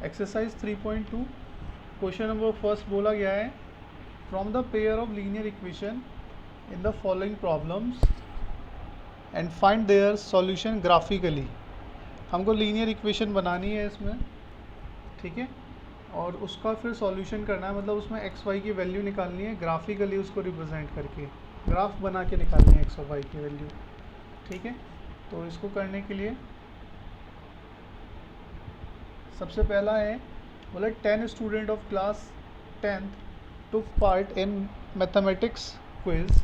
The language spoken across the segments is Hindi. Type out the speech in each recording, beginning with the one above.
एक्सरसाइज 3.2 क्वेश्चन नंबर फर्स्ट बोला गया है from the pair of linear equation in the following problems and find their solution graphically. हमको लीनियर इक्वेशन बनानी है इसमें, ठीक है, और उसका फिर सॉल्यूशन करना है, मतलब उसमें एक्स वाई की वैल्यू निकालनी है, ग्राफिकली उसको रिप्रेजेंट करके ग्राफ बना के निकालनी है एक्स और वाई की वैल्यू, ठीक है। तो इसको करने के लिए सबसे पहला है बोला 10 student of class 10th took part in mathematics quiz.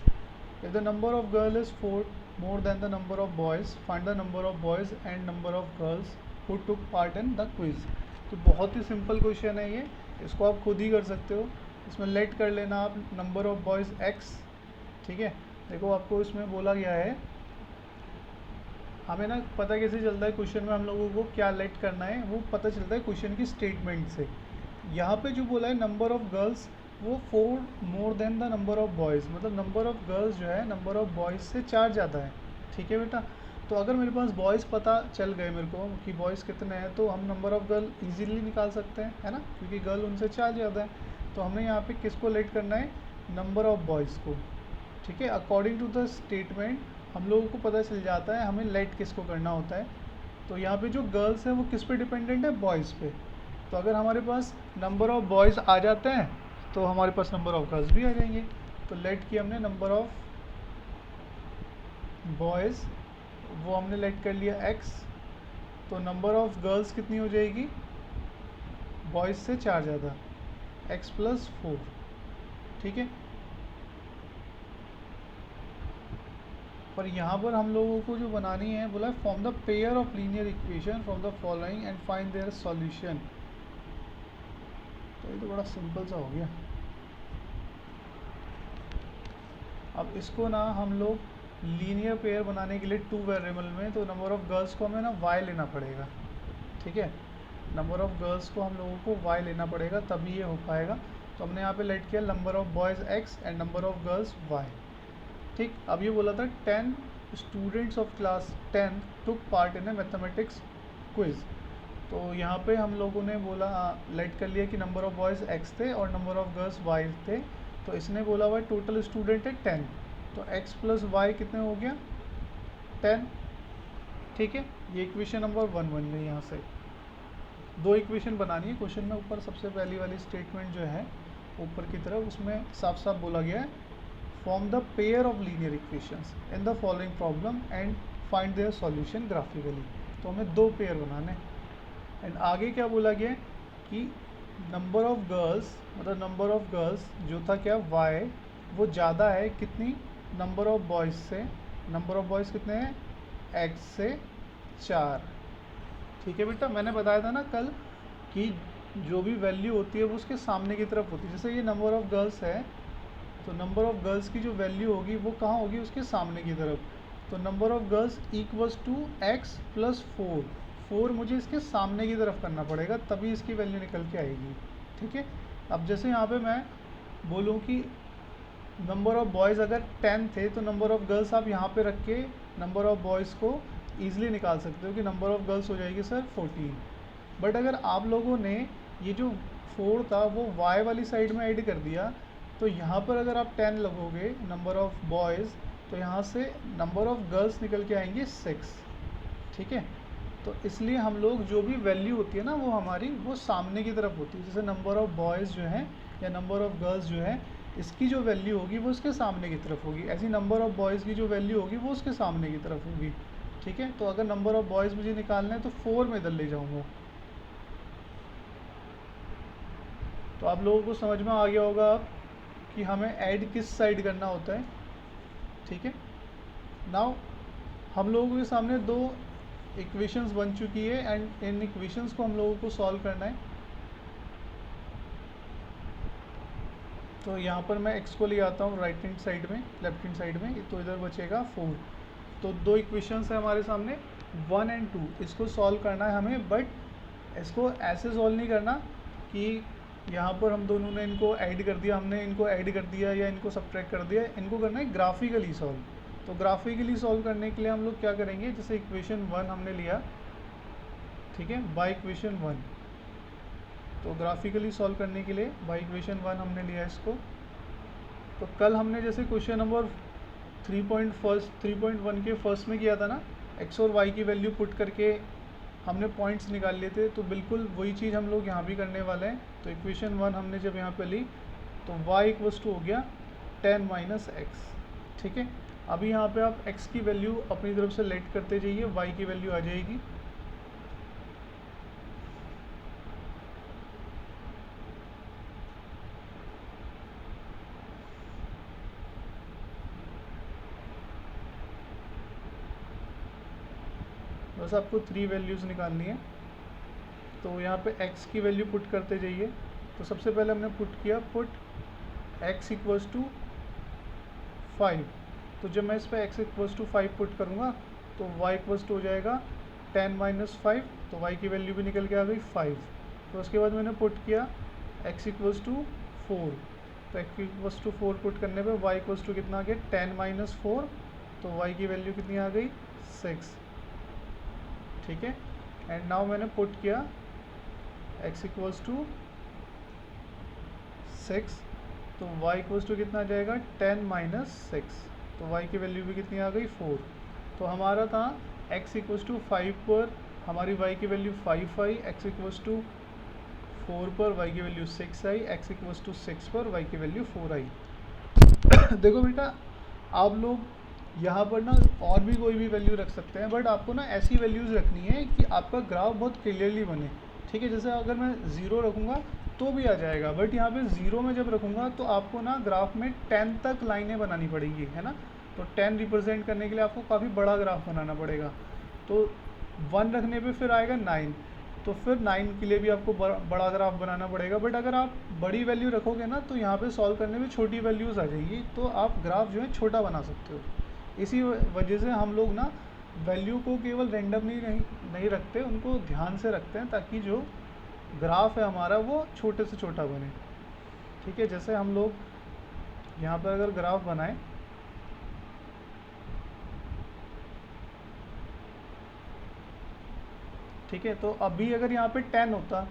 If the number of girls is 4 more than the number of boys, find the number of boys and number of girls who took part in the quiz. तो बहुत ही सिंपल क्वेश्चन है ये, इसको आप खुद ही कर सकते हो। इसमें लेट कर लेना आप नंबर ऑफ बॉयज़ x, ठीक है। देखो आपको इसमें बोला गया है, हमें ना पता कैसे चलता है क्वेश्चन में हम लोगों को क्या लेट करना है, वो पता चलता है क्वेश्चन की स्टेटमेंट से। यहाँ पे जो बोला है नंबर ऑफ़ गर्ल्स वो 4 more than the number of boys, मतलब नंबर ऑफ़ गर्ल्स जो है नंबर ऑफ़ बॉयज़ से 4 ज़्यादा है, ठीक है बेटा। तो अगर मेरे पास बॉयज़ पता चल गए मेरे को कि बॉयज़ कितने हैं, तो हम नंबर ऑफ़ गर्ल ईजीली निकाल सकते हैं, है ना, क्योंकि गर्ल उनसे 4 ज़्यादा है। तो हमने यहाँ पे किसको लेट करना है, नंबर ऑफ़ बॉयज़ को, ठीक है। अकॉर्डिंग टू द स्टेटमेंट हम लोगों को पता चल जाता है हमें लेट किसको करना होता है। तो यहाँ पे जो गर्ल्स है वो किस पे डिपेंडेंट है, बॉयज़ पे। तो अगर हमारे पास नंबर ऑफ़ बॉयज़ आ जाते हैं तो हमारे पास नंबर ऑफ़ गर्ल्स भी आ जाएंगे। तो लेट किया हमने नंबर ऑफ़ बॉयज़, वो हमने लेट कर लिया x। तो नंबर ऑफ़ गर्ल्स कितनी हो जाएगी, बॉयज़ से 4 ज़्यादा, x + 4, ठीक है। पर यहाँ पर हम लोगों को जो बनानी है बोला form the pair of linear equation from the following and find their solution. तो ये तो बड़ा सिंपल सा हो गया। अब इसको ना हम लोग लीनियर पेयर बनाने के लिए 2 वेरिएबल में, तो नंबर ऑफ़ गर्ल्स को हमें ना y लेना पड़ेगा, ठीक है। नंबर ऑफ़ गर्ल्स को हम लोगों को y लेना पड़ेगा तभी ये हो पाएगा। तो हमने यहाँ पे लेट किया number of boys x and number of girls y, ठीक। अब ये बोला था 10 students of class 10 took part in A mathematics quiz. तो यहाँ पे हम लोगों ने बोला लेट कर लिया कि नंबर ऑफ़ बॉयज़ x थे और नंबर ऑफ़ गर्ल्स y थे। तो इसने बोला हुआ टोटल स्टूडेंट है 10, तो x + y कितने हो गया, 10, ठीक है। ये इक्वेशन नंबर 1 बन गई। यहाँ से 2 इक्वेशन बनानी है क्वेश्चन में। ऊपर सबसे पहली वाली स्टेटमेंट जो है ऊपर की तरफ, उसमें साफ साफ बोला गया है form the pair of linear equations in the following problem and find their solution graphically. तो हमें 2 पेयर बनाने। एंड आगे क्या बोला गया है कि नंबर ऑफ़ गर्ल्स, मतलब नंबर ऑफ़ गर्ल्स जो था क्या y, वो ज़्यादा है कितनी, नंबर ऑफ़ बॉयज़ से। नंबर ऑफ़ बॉयज़ कितने हैं, x से 4, ठीक है बेटा। मैंने बताया था ना कल कि जो भी वैल्यू होती है वो उसके सामने की तरफ होती है। जैसे ये नंबर ऑफ़ गर्ल्स है, तो नंबर ऑफ़ गर्ल्स की जो वैल्यू होगी वो कहाँ होगी, उसके सामने की तरफ। तो number of girls equals to x + 4, 4 मुझे इसके सामने की तरफ करना पड़ेगा तभी इसकी वैल्यू निकल के आएगी, ठीक है। अब जैसे यहाँ पे मैं बोलूँ कि नंबर ऑफ़ बॉयज़ अगर 10 थे, तो नंबर ऑफ़ गर्ल्स आप यहाँ पे रख के नंबर ऑफ़ बॉयज़ को ईज़िली निकाल सकते हो कि नंबर ऑफ़ गर्ल्स हो जाएगी सर 14। बट अगर आप लोगों ने ये जो 4 था वो y वाली साइड में ऐड कर दिया, तो यहाँ पर अगर आप 10 लगोगे नंबर ऑफ़ बॉयज़, तो यहाँ से नंबर ऑफ़ गर्ल्स निकल के आएंगे 6, ठीक है। तो इसलिए हम लोग जो भी वैल्यू होती है ना वो हमारी वो सामने की तरफ होती है। जैसे नंबर ऑफ़ बॉयज़ जो है या नंबर ऑफ़ गर्ल्स जो है, इसकी जो वैल्यू होगी वो उसके सामने की तरफ होगी। ऐसी नंबर ऑफ़ बॉयज़ की जो वैल्यू होगी वो उसके सामने की तरफ होगी, ठीक है। तो अगर नंबर ऑफ़ बॉयज़ मुझे निकालना है तो 4 में इधर ले जाऊँगा। तो आप लोगों को समझ में आ गया होगा अब कि हमें ऐड किस साइड करना होता है, ठीक है। नाउ हम लोगों के सामने 2 इक्वेशंस बन चुकी है एंड इन इक्वेशंस को हम लोगों को सॉल्व करना है। तो यहाँ पर मैं x को ले आता हूँ राइट हैंड साइड में, लेफ्ट हैंड साइड में, तो इधर बचेगा 4। तो 2 इक्वेशंस है हमारे सामने 1 और 2, इसको सॉल्व करना है हमें। बट इसको ऐसे सॉल्व नहीं करना कि यहाँ पर हम दोनों ने इनको ऐड कर दिया, हमने इनको ऐड कर दिया या इनको सब्ट्रैक्ट कर दिया। इनको करना है ग्राफिकली सॉल्व। तो ग्राफिकली सॉल्व करने के लिए हम लोग क्या करेंगे, जैसे इक्वेशन 1 हमने लिया, ठीक है, बाय इक्वेशन 1 तो ग्राफिकली सॉल्व करने के लिए बाई इक्वेशन 1 हमने लिया इसको। तो कल हमने जैसे क्वेश्चन नंबर 3.1 के फर्स्ट में किया था ना, एक्स और वाई की वैल्यू पुट करके हमने पॉइंट्स निकाल लिए थे, तो बिल्कुल वही चीज़ हम लोग यहाँ भी करने वाले हैं। तो इक्वेशन 1 हमने जब यहाँ पे ली तो y इक्वल्स टू हो गया 10 माइनस एक्स। ठीक है, अभी यहाँ पे आप x की वैल्यू अपनी तरफ से लेट करते जाइए, y की वैल्यू आ जाएगी। बस आपको 3 वैल्यूज़ निकालनी है। तो यहाँ पे x की वैल्यू पुट करते जाइए। तो सबसे पहले हमने पुट किया, पुट x इक्वल्स टू 5। तो जब मैं इस पर x इक्वल्स टू 5 पुट करूँगा तो y इक्वल्स टू हो जाएगा 10 माइनस 5, तो y की वैल्यू भी निकल के आ गई 5। तो उसके बाद मैंने पुट किया x इक्वल्स टू 4। तो x इक्वल्स टू 4 पुट करने पे y इक्वल्स टू कितना आ गया 10 माइनस 4, तो y की वैल्यू कितनी आ गई 6। ठीक है, एंड नाउ मैंने पुट किया x इक्वल्स टू 6, तो y इक्वल्स टू कितना आ जाएगा 10 माइनस 6, तो y की वैल्यू भी कितनी आ गई 4। तो हमारा था x इक्वल्स टू 5 पर हमारी y की वैल्यू 5 आई, x इक्वल्स टू 4 पर y की वैल्यू 6 आई, x इक्वल्स टू 6 पर y की वैल्यू 4 आई। देखो बेटा, आप लोग यहाँ पर ना और भी कोई भी वैल्यू रख सकते हैं, बट आपको ना ऐसी वैल्यूज़ रखनी है कि आपका ग्राफ बहुत क्लियरली बने। ठीक है, जैसे अगर मैं 0 रखूँगा तो भी आ जाएगा, बट यहाँ पे 0 में जब रखूँगा तो आपको ना ग्राफ में 10 तक लाइनें बनानी पड़ेंगी, है ना। तो 10 रिप्रेजेंट करने के लिए आपको काफ़ी बड़ा ग्राफ बनाना पड़ेगा। तो 1 रखने पे फिर आएगा 9, तो फिर 9 के लिए भी आपको बड़ा ग्राफ बनाना पड़ेगा। बट अगर आप बड़ी वैल्यू रखोगे ना तो यहाँ पे सॉल्व करने में छोटी वैल्यूज़ आ जाएगी, तो आप ग्राफ जो है छोटा बना सकते हो। इसी वजह से हम लोग ना वैल्यू को केवल रैंडमली नहीं रखते, उनको ध्यान से रखते हैं, ताकि जो ग्राफ है हमारा वो छोटे से छोटा बने। ठीक है, जैसे हम लोग यहाँ पर अगर ग्राफ बनाएं, ठीक है, तो अभी अगर यहाँ पे 10 होता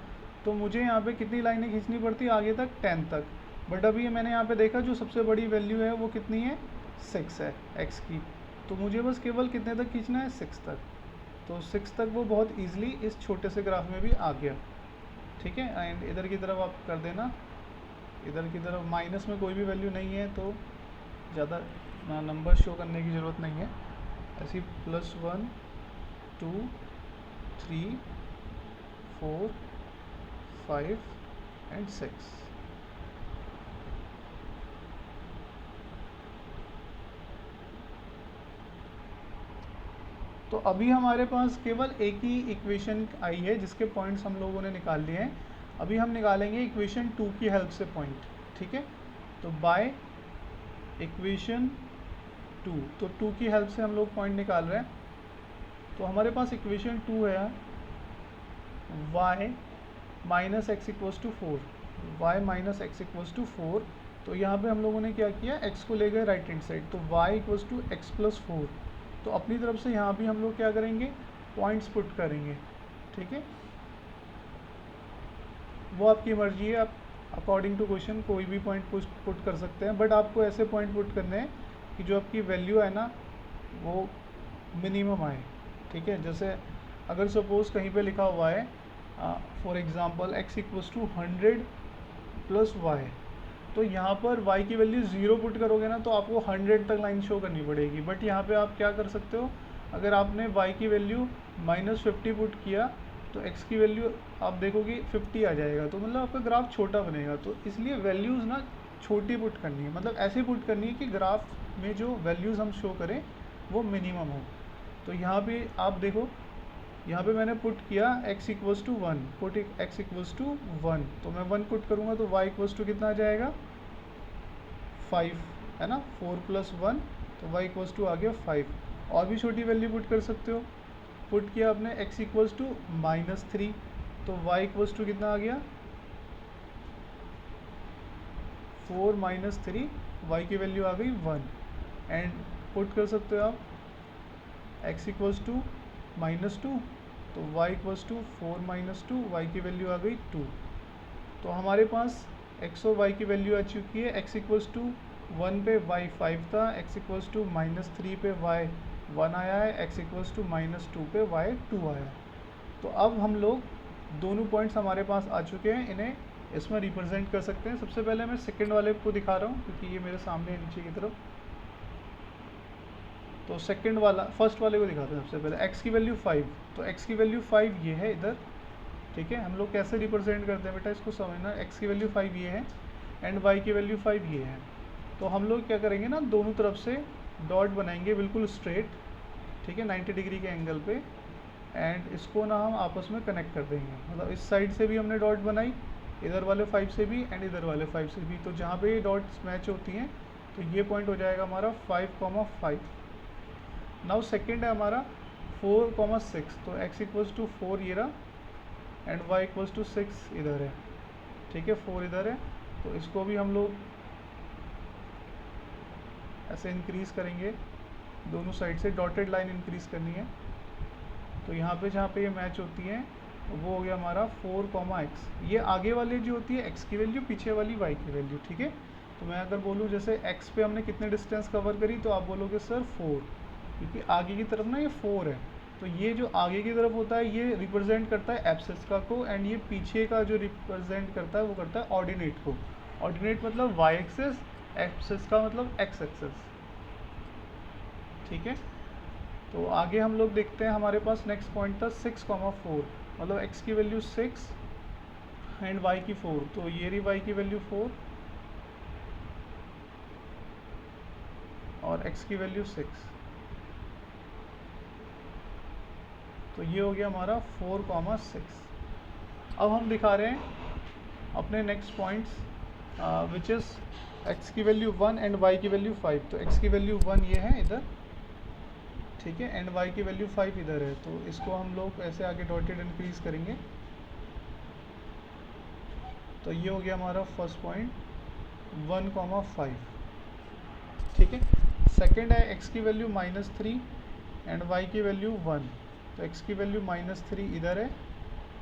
तो मुझे यहाँ पे कितनी लाइनें खींचनी पड़ती आगे तक 10 तक, बट अभी मैंने यहाँ पे देखा जो सबसे बड़ी वैल्यू है वो कितनी है 6 है x की, तो मुझे बस केवल कितने तक खींचना है 6 तक। तो 6 तक वो बहुत ईजिली इस छोटे से ग्राफ में भी आ गया। ठीक है, एंड इधर की तरफ आप कर देना, इधर की तरफ माइनस में कोई भी वैल्यू नहीं है तो ज़्यादा नंबर शो करने की ज़रूरत नहीं है। ऐसी +1 2 3 4 5 एंड 6। तो अभी हमारे पास केवल एक ही इक्वेशन आई है जिसके पॉइंट्स हम लोगों ने निकाल लिए हैं। अभी हम निकालेंगे इक्वेशन 2 की हेल्प से पॉइंट। ठीक है, तो बाय इक्वेशन 2, तो 2 की हेल्प से हम लोग पॉइंट निकाल रहे हैं। तो हमारे पास इक्वेशन 2 है y minus x equals to 4, y minus x equals to 4। तो यहाँ पे हम लोगों ने क्या किया, x को ले गए राइट हैंड साइड, तो y equals to x plus 4। तो अपनी तरफ से यहाँ भी हम लोग क्या करेंगे, पॉइंट्स पुट करेंगे। ठीक है, वो आपकी मर्जी है, आप अकॉर्डिंग टू क्वेश्चन कोई भी पॉइंट पुट कर सकते हैं, बट आपको ऐसे पॉइंट पुट करने हैं कि जो आपकी वैल्यू है ना वो मिनिमम आए। ठीक है, जैसे अगर सपोज कहीं पे लिखा हुआ है for example x equals to 100 plus y, तो यहाँ पर y की वैल्यू 0 पुट करोगे ना तो आपको 100 तक लाइन शो करनी पड़ेगी। बट यहाँ पे आप क्या कर सकते हो, अगर आपने y की वैल्यू -50 पुट किया तो x की वैल्यू आप देखोगे 50 आ जाएगा, तो मतलब आपका ग्राफ छोटा बनेगा। तो इसलिए वैल्यूज़ ना छोटी पुट करनी है, मतलब ऐसे पुट करनी है कि ग्राफ में जो वैल्यूज़ हम शो करें वो मिनिमम हो। तो यहाँ पे आप देखो, यहाँ पे मैंने पुट किया x equals to 1, put x equals to 1, तो मैं 1 पुट करूँगा तो y इक्वल्स टू कितना आ जाएगा 5, है ना, 4 प्लस 1, तो y इक्वल्स टू आ गया 5। और भी छोटी वैल्यू पुट कर सकते हो, पुट किया आपने x इक्वल्स टू -3, तो y इक्वल्स टू कितना आ गया 4 माइनस 3, y की वैल्यू आ गई 1। एंड पुट कर सकते हो आप x इक्वल्स टू -2, तो y equals to 4 minus 2, y की वैल्यू आ गई 2। तो हमारे पास एक्स और वाई की वैल्यू आ चुकी है। एक्स इक्वल्स टू 1 पे वाई 5 था, एक्स इक्वल्स टू -3 पे वाई 1 आया है, एक्स इक्वल्स टू -2 पे वाई 2 आया है। तो अब हम लोग दोनों पॉइंट्स हमारे पास आ चुके हैं, इन्हें इसमें रिप्रेजेंट कर सकते हैं। सबसे पहले मैं सेकंड वाले को दिखा रहा हूँ क्योंकि ये मेरे सामने है नीचे की तरफ। तो सेकंड वाला, फर्स्ट वाले को दिखाते हैं सबसे पहले। एक्स की वैल्यू 5, तो एक्स की वैल्यू 5 ये है इधर, ठीक है। हम लोग कैसे रिप्रेजेंट करते हैं बेटा, इसको समझना। एक्स की वैल्यू 5 ये है एंड वाई की वैल्यू 5 ये है। तो हम लोग क्या करेंगे ना, दोनों तरफ से डॉट बनाएंगे बिल्कुल स्ट्रेट, ठीक है, 90 डिग्री के एंगल पे। एंड इसको ना हम आपस में कनेक्ट कर देंगे, मतलब इस साइड से भी हमने डॉट बनाई, इधर वाले 5 से भी एंड इधर वाले 5 से भी। तो जहाँ पे ये डॉट्स मैच होती हैं तो ये पॉइंट हो जाएगा हमारा 5,5। नाउ सेकेंड है हमारा 4,6, तो x इक्वल्स टू 4 ये रहा एंड y इक्वल्स टू 6 इधर है, ठीक है, 4 इधर है। तो इसको भी हम लोग ऐसे इंक्रीज़ करेंगे, दोनों साइड से डॉटेड लाइन इंक्रीज़ करनी है। तो यहाँ पे जहाँ पे ये मैच होती है वो हो गया हमारा 4,x। ये आगे वाली जो होती है x की वैल्यू, पीछे वाली y की वैल्यू, ठीक है। तो मैं अगर बोलूँ जैसे x पे हमने कितने डिस्टेंस कवर करी, तो आप बोलोगे सर 4, क्योंकि आगे की तरफ ना ये 4 है। तो ये जो आगे की तरफ होता है ये रिप्रेजेंट करता है एब्सिस का को, एंड ये पीछे का जो रिप्रेजेंट करता है वो करता है ऑर्डिनेट को। ऑर्डिनेट मतलब y एक्सिस, एब्सिस का मतलब x एक्सिस, ठीक है। तो आगे हम लोग देखते हैं, हमारे पास नेक्स्ट पॉइंट था 6,4, मतलब x की वैल्यू 6 एंड y की 4। तो ये रही y की वैल्यू 4 और x की वैल्यू 6। तो ये हो गया हमारा 4,6। अब हम दिखा रहे हैं अपने next points which is x की वैल्यू 1 एंड y की वैल्यू 5। तो x की वैल्यू 1 ये है इधर, ठीक है, एंड y की वैल्यू 5 इधर है। तो इसको हम लोग ऐसे आगे डॉटेड इंक्रीज करेंगे। तो ये हो गया हमारा फर्स्ट पॉइंट 1,5, ठीक है। सेकंड है x की वैल्यू -3 एंड y की वैल्यू 1। तो x की वैल्यू -3 इधर है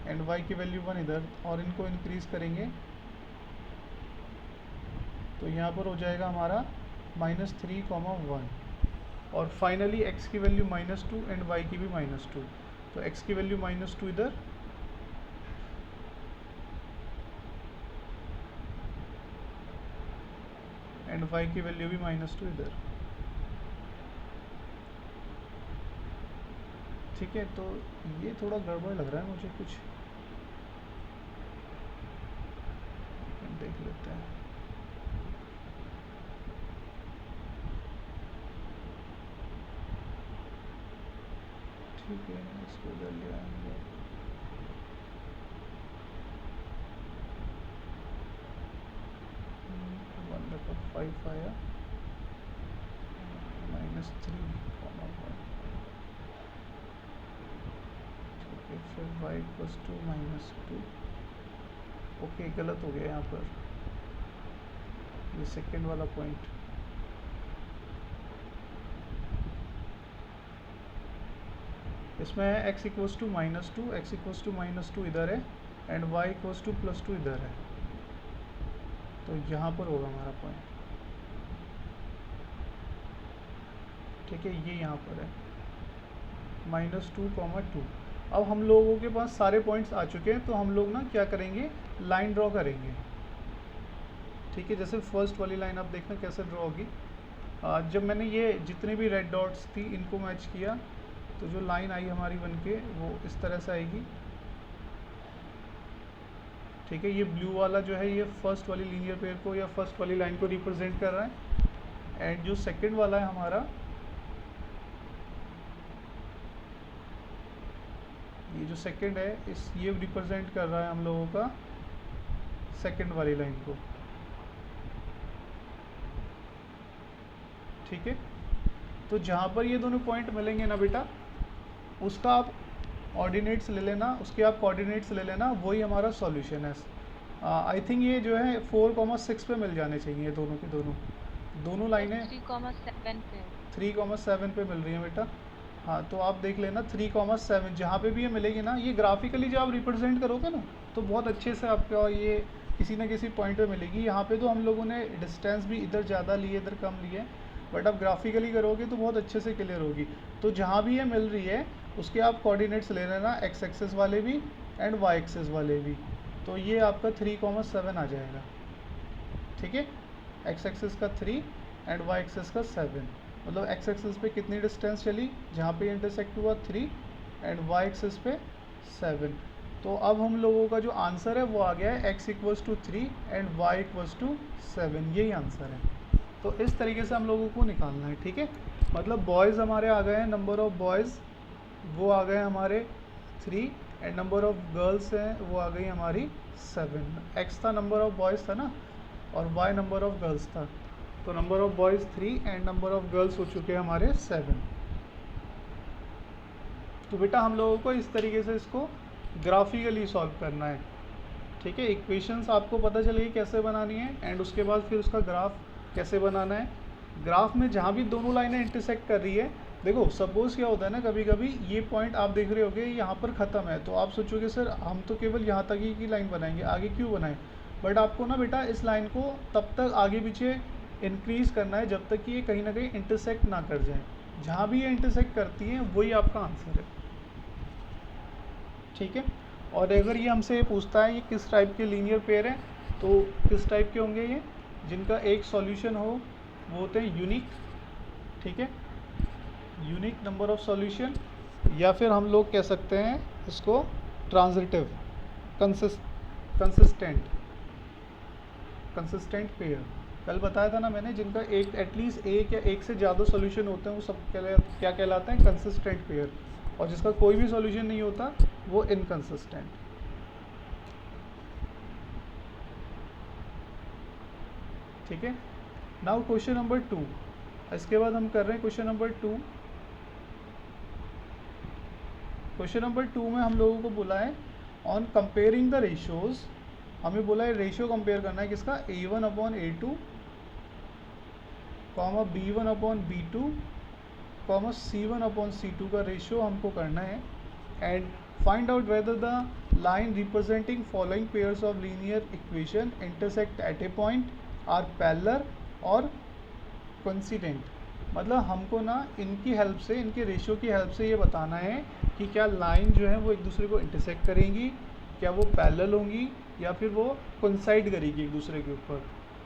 एंड y की वैल्यू 1 इधर, और इनको इंक्रीज करेंगे तो यहाँ पर हो जाएगा हमारा -3,1। और फाइनली x की वैल्यू -2 एंड y की भी -2। तो x की वैल्यू -2 इधर एंड y की वैल्यू भी -2 इधर, ठीक है। तो ये थोड़ा गड़बड़ लग रहा है मुझे कुछ, देख लेते हैं। ठीक है, इसको इधर ले आएंगे। पर 5 आया, -3,1, ठीक है। फिर y इक्वल्स टू -2। ओके, गलत हो गया यहाँ पर, ये सेकेंड वाला पॉइंट। इसमें x equals to -2, x equals to -2 इधर है एंड y इक्वल्स टू +2 इधर है। तो यहाँ पर होगा हमारा पॉइंट, ठीक है, ये यहाँ पर है -2,2। अब हम लोगों के पास सारे पॉइंट्स आ चुके हैं, तो हम लोग ना क्या करेंगे, लाइन ड्रॉ करेंगे, ठीक है। जैसे फर्स्ट वाली लाइन आप देखना कैसे ड्रॉ होगी। जब मैंने ये जितने भी रेड डॉट्स थी इनको मैच किया, तो जो लाइन आई हमारी बन के वो इस तरह से आएगी, ठीक है। ये ब्लू वाला जो है ये फर्स्ट वाली लीनियर पेयर को या फर्स्ट वाली लाइन को रिप्रेजेंट कर रहा है, एंड जो सेकंड वाला है हमारा, ये जो सेकंड है ये रिप्रेजेंट कर रहा है हम लोगों का सेकंड वाली लाइन को, ठीक है। तो जहाँ पर ये दोनों पॉइंट मिलेंगे ना बेटा, उसका आप ऑर्डिनेट्स ले लेना, उसके आप कोऑर्डिनेट्स ले लेना, वही हमारा सॉल्यूशन है। आई थिंक ये जो है 4,6 पे मिल जाने चाहिए दोनों की दोनों लाइनें 3,7 पे मिल रही हैं बेटा। हाँ, तो आप देख लेना 3,7 जहाँ पे भी ये मिलेगी ना, ये ग्राफिकली जब आप रिप्रेजेंट करोगे ना तो बहुत अच्छे से आपका ये किसी ना किसी पॉइंट पे मिलेगी। यहाँ पे तो हम लोगों ने डिस्टेंस भी इधर ज़्यादा लिए इधर कम लिए, बट आप ग्राफिकली करोगे तो बहुत अच्छे से क्लियर होगी। तो जहाँ भी ये मिल रही है उसके आप कोऑर्डिनेट्स ले लेना, एक्स एक्सेस वाले भी एंड वाई एक्सेस वाले भी। तो ये आपका 3,7 आ जाएगा, ठीक है। एक्स एक्सेस का 3 एंड वाई एक्सेस का 7, मतलब एक्स एक्सेस पे कितनी डिस्टेंस चली जहाँ पे इंटरसेक्ट हुआ 3 एंड वाई एक्सेस पे 7। तो अब हम लोगों का जो आंसर है वो आ गया है x equals to 3 and y equals to 7, यही आंसर है। तो इस तरीके से हम लोगों को निकालना है, ठीक है। मतलब बॉयज़ हमारे आ गए हैं, नंबर ऑफ़ बॉयज़ वो आ गए हमारे 3 एंड नंबर ऑफ़ गर्ल्स हैं वो आ गई हमारी 7। x था नंबर ऑफ़ बॉयज़ था ना, और y नंबर ऑफ़ गर्ल्स था। तो number of boys 3 and number of girls हो चुके हैं हमारे 7। तो बेटा हम लोगों को इस तरीके से इसको ग्राफिकली सॉल्व करना है, ठीक है। इक्वेशंस आपको पता चलेगी कैसे बनानी है एंड उसके बाद फिर उसका ग्राफ कैसे बनाना है। ग्राफ में जहाँ भी दोनों लाइनें इंटरसेक्ट कर रही है, देखो सपोज़ क्या होता है ना, कभी कभी ये पॉइंट आप देख रहे होगे यहाँ पर ख़त्म है, तो आप सोचोगे सर हम तो केवल यहाँ तक ही की लाइन बनाएंगे, आगे क्यों बनाएं। बट आपको ना बेटा इस लाइन को तब तक आगे पीछे इंक्रीज़ करना है जब तक कि ये कहीं ना कहीं इंटरसेक्ट ना कर जाए। जहाँ भी ये इंटरसेक्ट करती हैं वही आपका आंसर है, ठीक है। और अगर ये हमसे पूछता है ये किस टाइप के लीनियर पेयर हैं, तो किस टाइप के होंगे ये, जिनका एक सॉल्यूशन हो वो होते हैं यूनिक, ठीक है, यूनिक नंबर ऑफ सॉल्यूशन, या फिर हम लोग कह सकते हैं इसको ट्रांजिटिव, कंसिस्टेंट पेयर। कल बताया था ना मैंने, जिनका एक एटलीस्ट एक या एक से ज़्यादा सॉल्यूशन होते हैं वो सब क्या कहलाते हैं, कंसिस्टेंट पेयर। और जिसका कोई भी सॉल्यूशन नहीं होता वो इनकंसिस्टेंट। ठीक है। नाउ क्वेश्चन नंबर 2, इसके बाद हम कर रहे हैं क्वेश्चन नंबर 2। क्वेश्चन नंबर 2 में हम लोगों को बोला है ऑन कंपेयरिंग द रेशियोज, हमें बोला है रेशियो कंपेयर करना है किसका, A1 upon A2 comma B1 upon B2 comma C1 upon C2 का रेशियो हमको करना है। And find out whether the line representing following pairs of linear equation intersect at a point are parallel और कोइंसिडेंट। मतलब हमको ना इनकी हेल्प से, इनके रेशियो की हेल्प से ये बताना है कि क्या लाइन जो है वो एक दूसरे को इंटरसेक्ट करेंगी, क्या वो पैरेलल होंगी, या फिर वो कोइंसाइड करेगी एक दूसरे के ऊपर।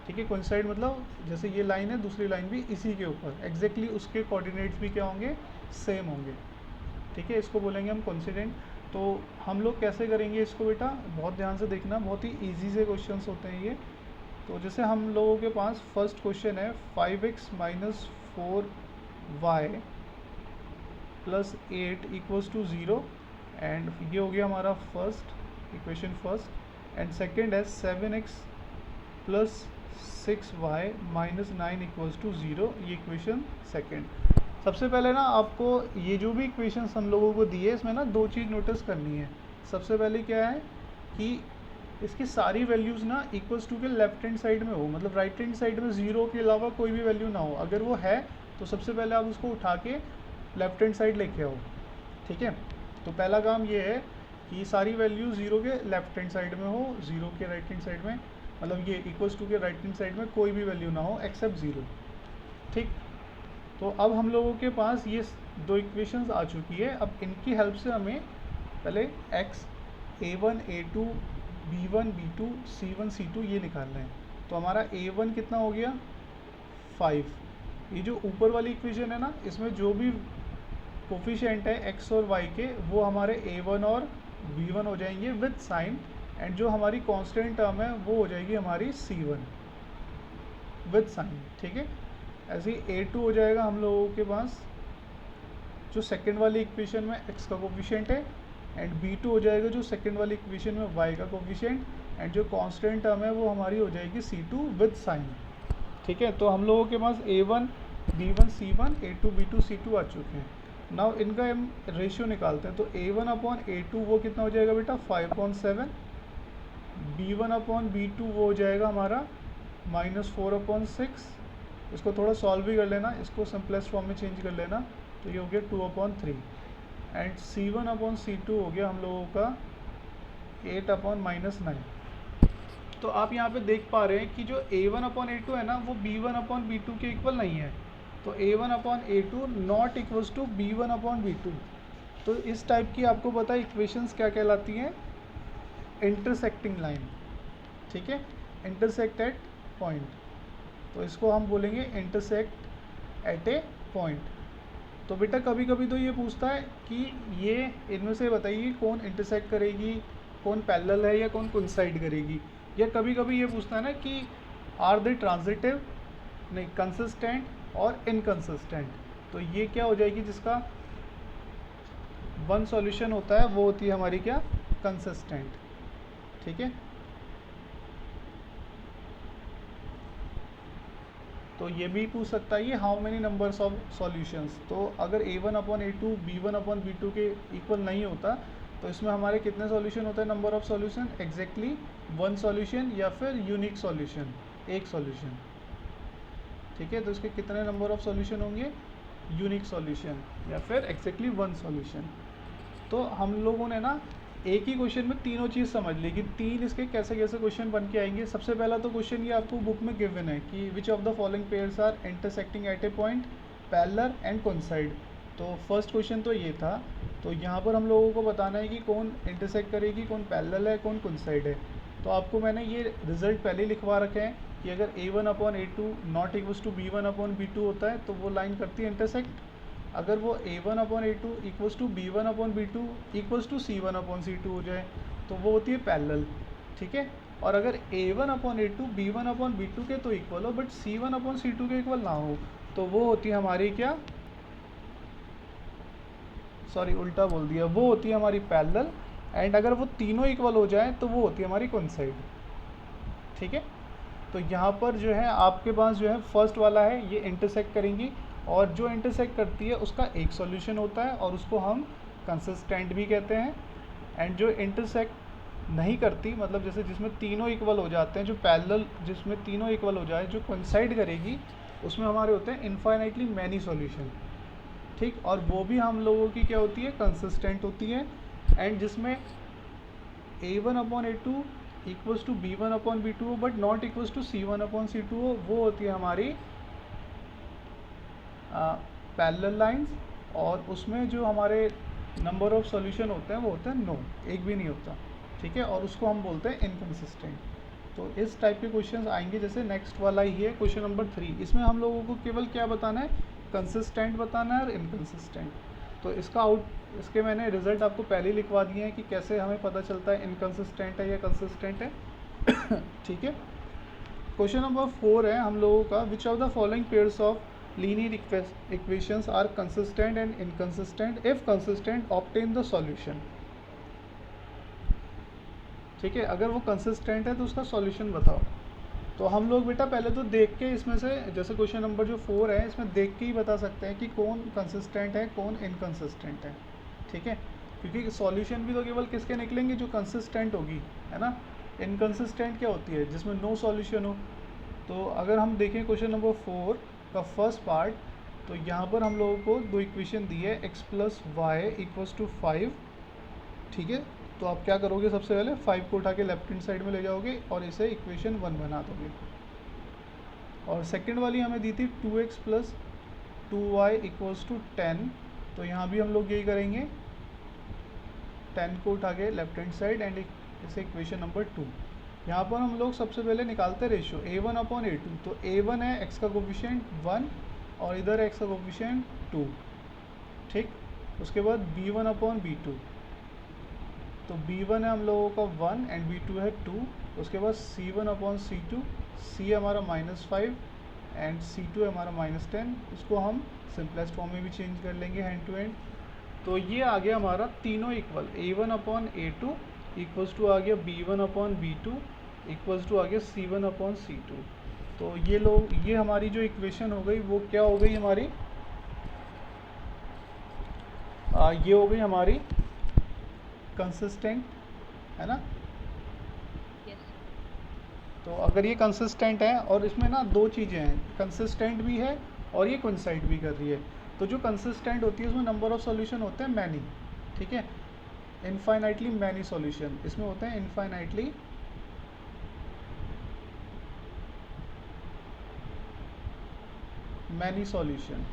ठीक है, कोइंसाइड मतलब जैसे ये लाइन है दूसरी लाइन भी इसी के ऊपर एग्जैक्टली उसके कोऑर्डिनेट्स भी क्या होंगे, सेम होंगे। ठीक है, इसको बोलेंगे हम कोइंसिडेंट। तो हम लोग कैसे करेंगे इसको बेटा, बहुत ध्यान से देखना, बहुत ही ईजी से क्वेश्चंस होते हैं ये। तो जैसे हम लोगों के पास फर्स्ट क्वेश्चन है 5x minus 4y plus 8 equals to 0, and ये हो गया हमारा first equation first. And second है 7x plus 6y minus 9 equals to 0, ये इक्वेशन सेकंड। सबसे पहले ना आपको ये जो भी इक्वेशंस हम लोगों को दिए इसमें ना दो चीज़ नोटिस करनी है। सबसे पहले क्या है कि इसकी सारी वैल्यूज़ ना इक्वल्स टू के लेफ्ट हैंड साइड में हो, मतलब राइट हैंड साइड में 0 के अलावा कोई भी वैल्यू ना हो। अगर वो है तो सबसे पहले आप उसको उठा के लेफ्ट हैंड साइड लेके आओ। ठीक है, तो पहला काम ये है कि सारी वैल्यू 0 के लेफ्ट हैंड साइड में हो, 0 के राइट हैंड साइड में, मतलब ये इक्वल्स टू के राइट हैंड साइड में कोई भी वैल्यू ना हो एक्सेप्ट 0। ठीक, तो अब हम लोगों के पास ये दो इक्वेशंस आ चुकी है। अब इनकी हेल्प से हमें पहले x a1 a2 b1 b2 c1 c2 ये निकालना है। तो हमारा a1 कितना हो गया 5। ये जो ऊपर वाली इक्वेशन है ना, इसमें जो भी कोफिशिएंट है x और y के वो हमारे a1 और b1 हो जाएंगे विद साइन, एंड जो हमारी कांस्टेंट टर्म है वो हो जाएगी हमारी c1 विद साइन। ठीक है, ऐसे ही a2 हो जाएगा हम लोगों के पास जो सेकंड वाली इक्वेशन में x का कोफिशिएंट है, एंड b2 हो जाएगा जो सेकंड वाली इक्वेशन में y का कोफिशिएंट, एंड जो कांस्टेंट टर्म है वो हमारी हो जाएगी c2 विद साइन। ठीक है, तो हम लोगों के पास a1 b1 c1 a2 b2 c2 आ चुके हैं। नाउ इनका हम रेशियो निकालते हैं। तो a1 अपॉन a2 वो कितना हो जाएगा बेटा 5/7, b1 अपॉन b2 वो हो जाएगा हमारा -4/6। इसको थोड़ा सॉल्व भी कर लेना, इसको सिंपलेस्ट फॉर्म में चेंज कर लेना, तो ये हो गया 2/3। एंड c1 अपॉन c2 हो गया हम लोगों का 8/-9। तो आप यहाँ पे देख पा रहे हैं कि जो a1/a2 है ना वो b1/b2 के इक्वल नहीं है। तो a1/a2 not equals to b1/b2। तो इस टाइप की आपको पता है इक्वेशंस क्या कहलाती हैं? इंटरसेक्टिंग लाइन, ठीक है, इंटरसेक्ट एट पॉइंट। तो इसको हम बोलेंगे इंटरसेक्ट एट ए पॉइंट। तो बेटा कभी कभी तो ये पूछता है कि ये इनमें से बताइए कौन इंटरसेक्ट करेगी, कौन पैरेलल है या कौन कोइंसाइड करेगी। या कभी कभी ये पूछता है ना कि आर दे ट्रांजिटिव, नहीं, कंसिस्टेंट और इनकंसिस्टेंट। तो ये क्या हो जाएगी, जिसका वन सॉल्यूशन होता है वो होती है हमारी क्या, कंसिस्टेंट, ठीक है। तो ये भी पूछ सकता है ये how many numbers of solutions. तो अगर a1/a2 b1/b2 के इक्वल नहीं होता तो इसमें हमारे कितने सॉल्यूशन होते हैं, number of solution, exactly one solution या फिर यूनिक सॉल्यूशन, एक सॉल्यूशन, ठीक है। तो इसके कितने नंबर ऑफ सॉल्यूशन होंगे, यूनिक सॉल्यूशन या फिर एग्जैक्टली वन सॉल्यूशन। तो हम लोगों ने ना एक ही क्वेश्चन में तीनों चीज़ समझ ली कि तीन इसके कैसे कैसे क्वेश्चन बन के आएंगे। सबसे पहला तो क्वेश्चन ये आपको बुक में गिवन है कि which of the following pairs are intersecting at a point, parallel and coincide. तो फर्स्ट क्वेश्चन तो ये था। तो यहाँ पर हम लोगों को बताना है कि कौन इंटरसेक्ट करेगी, कौन पैरेलल है, कौन कोइंसाइड है। तो आपको मैंने ये रिजल्ट पहले ही लिखवा रखे हैं कि अगर a1/a2 not equals to b1/b2 होता है तो वो लाइन करती है इंटरसेक्ट। अगर वो a1/a2 equals to b1/b2 equals to c1/c2 हो जाए तो वो होती है पैरेलल, ठीक है। और अगर a1/a2 b1/b2 के तो इक्वल हो बट c1/c2 के इक्वल ना हो तो वो होती है हमारी क्या, सॉरी उल्टा बोल दिया, वो होती है हमारी पैरेलल। एंड अगर वो तीनों इक्वल हो जाए तो वो होती है हमारी कोइंसाइड, ठीक है। तो यहाँ पर जो है आपके पास जो है फर्स्ट वाला है ये इंटरसेक्ट करेंगी, और जो इंटरसेक्ट करती है उसका एक सॉल्यूशन होता है और उसको हम कंसिस्टेंट भी कहते हैं। एंड जो इंटरसेक्ट नहीं करती, मतलब जैसे जिसमें तीनों इक्वल हो जाते हैं, जो पैरेलल जिसमें तीनों इक्वल हो जाए, जो कोइंसाइड करेगी उसमें हमारे होते हैं इनफाइनाइटली मैनी सॉल्यूशन, ठीक। और वो भी हम लोगों की क्या होती है, कंसिस्टेंट होती है। एंड जिसमें a1/a2 इक्वल्स टू b1/b2 हो but not equals to c1/c2 हो, वो होती है हमारी पैरेलल लाइंस। और उसमें जो हमारे नंबर ऑफ सॉल्यूशन होते हैं वो होते हैं नो, एक भी नहीं होता, ठीक है। और उसको हम बोलते हैं इनकंसिस्टेंट। तो इस टाइप के क्वेश्चंस आएंगे। जैसे नेक्स्ट वाला ही है क्वेश्चन नंबर 3, इसमें हम लोगों को केवल क्या बताना है, कंसिस्टेंट बताना है और इनकंसिस्टेंट। तो इसके मैंने रिजल्ट आपको पहले ही लिखवा दिए हैं कि कैसे हमें पता चलता है इनकंसिस्टेंट है या कंसिस्टेंट है, ठीक है। क्वेश्चन नंबर 4 है हम लोगों का, which of the following pairs of linear equations are consistent and inconsistent, if consistent obtain the solution, ठीक है। अगर वो कंसिस्टेंट है तो उसका सॉल्यूशन बताओ। तो हम लोग बेटा पहले तो देख के इसमें से, जैसे क्वेश्चन नंबर जो 4 है इसमें देख के ही बता सकते हैं कि कौन कंसिस्टेंट है कौन इनकंसिस्टेंट है, ठीक है। क्योंकि सॉल्यूशन भी तो केवल किसके निकलेंगे, जो कंसिस्टेंट होगी, है ना। इनकंसिस्टेंट क्या होती है, जिसमें नो सॉल्यूशन हो। तो अगर हम देखें क्वेश्चन नंबर 4 का फर्स्ट पार्ट, तो यहाँ पर हम लोगों को दो इक्वेशन दी है, x + y = 5, ठीक है। तो आप क्या करोगे, सबसे पहले 5 को उठा के लेफ्ट हैंड साइड में ले जाओगे और इसे इक्वेशन 1 बना दोगे। और सेकंड वाली हमें दी थी 2x + 2y = 10, तो यहाँ भी हम लोग यही करेंगे, 10 को उठा के लेफ्ट हैंड साइड एंड इसे इक्वेशन नंबर 2। यहाँ पर हम लोग सबसे पहले निकालते हैं रेशियो a1/a2। तो a1 है x का कोफिशिएंट 1 और इधर x का कोफिशिएंट 2, ठीक। उसके बाद b1/b2, तो b1 है हम लोगों का 1 एंड b2 है 2। उसके बाद c1/c2, c हमारा -5 एंड c2 है हमारा -10। इसको हम सिंपलेस्ट फॉर्म में भी चेंज कर लेंगे हैंड टू हैंड। तो ये आ गया हमारा तीनों इक्वल, a1/a2 इक्वल्स टू आ गया b1/b2 इक्वल्स टू आ गया c1/c2। तो ये हमारी जो इक्वेशन हो गई वो क्या हो गई हमारी, ये हो गई हमारी कंसिस्टेंट, है ना। तो अगर ये कंसिस्टेंट है, और इसमें ना दो चीज़ें हैं, कंसिस्टेंट भी है और ये कोइंसाइड भी कर रही है। तो जो कंसिस्टेंट होती है उसमें नंबर ऑफ सॉल्यूशन होते हैं मैनी, ठीक है, इनफाइनाइटली मैनी सॉल्यूशन इसमें होते हैं, इनफाइनाइटली मैनी सॉल्यूशन।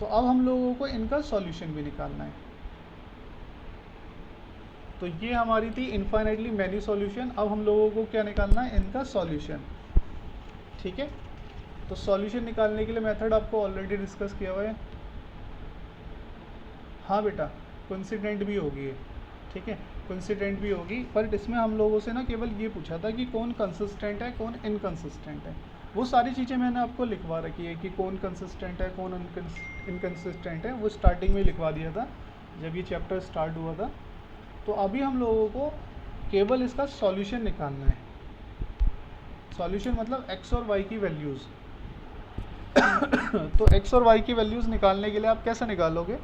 तो अब हम लोगों को इनका सॉल्यूशन भी निकालना है। तो ये हमारी थी इनफाइनाइटली मैनी सॉल्यूशन। अब हम लोगों को क्या निकालना है, इनका सॉल्यूशन। ठीक है, तो सॉल्यूशन निकालने के लिए मेथड आपको ऑलरेडी डिस्कस किया हुआ है। हाँ बेटा, कोइंसिडेंट भी होगी ये, ठीक है, कोइंसिडेंट भी होगी, पर इसमें हम लोगों से ना केवल ये पूछा था कि कौन कंसिस्टेंट है कौन इनकंसिस्टेंट है। वो सारी चीज़ें मैंने आपको लिखवा रखी है कि कौन कंसिस्टेंट है कौन इनकंसिस्टेंट है, वो स्टार्टिंग में लिखवा दिया था जब ये चैप्टर स्टार्ट हुआ था। तो अभी हम लोगों को केवल इसका सॉल्यूशन निकालना है। सॉल्यूशन मतलब एक्स और वाई की वैल्यूज़। तो एक्स और वाई की वैल्यूज़ निकालने के लिए आप कैसे निकालोगे,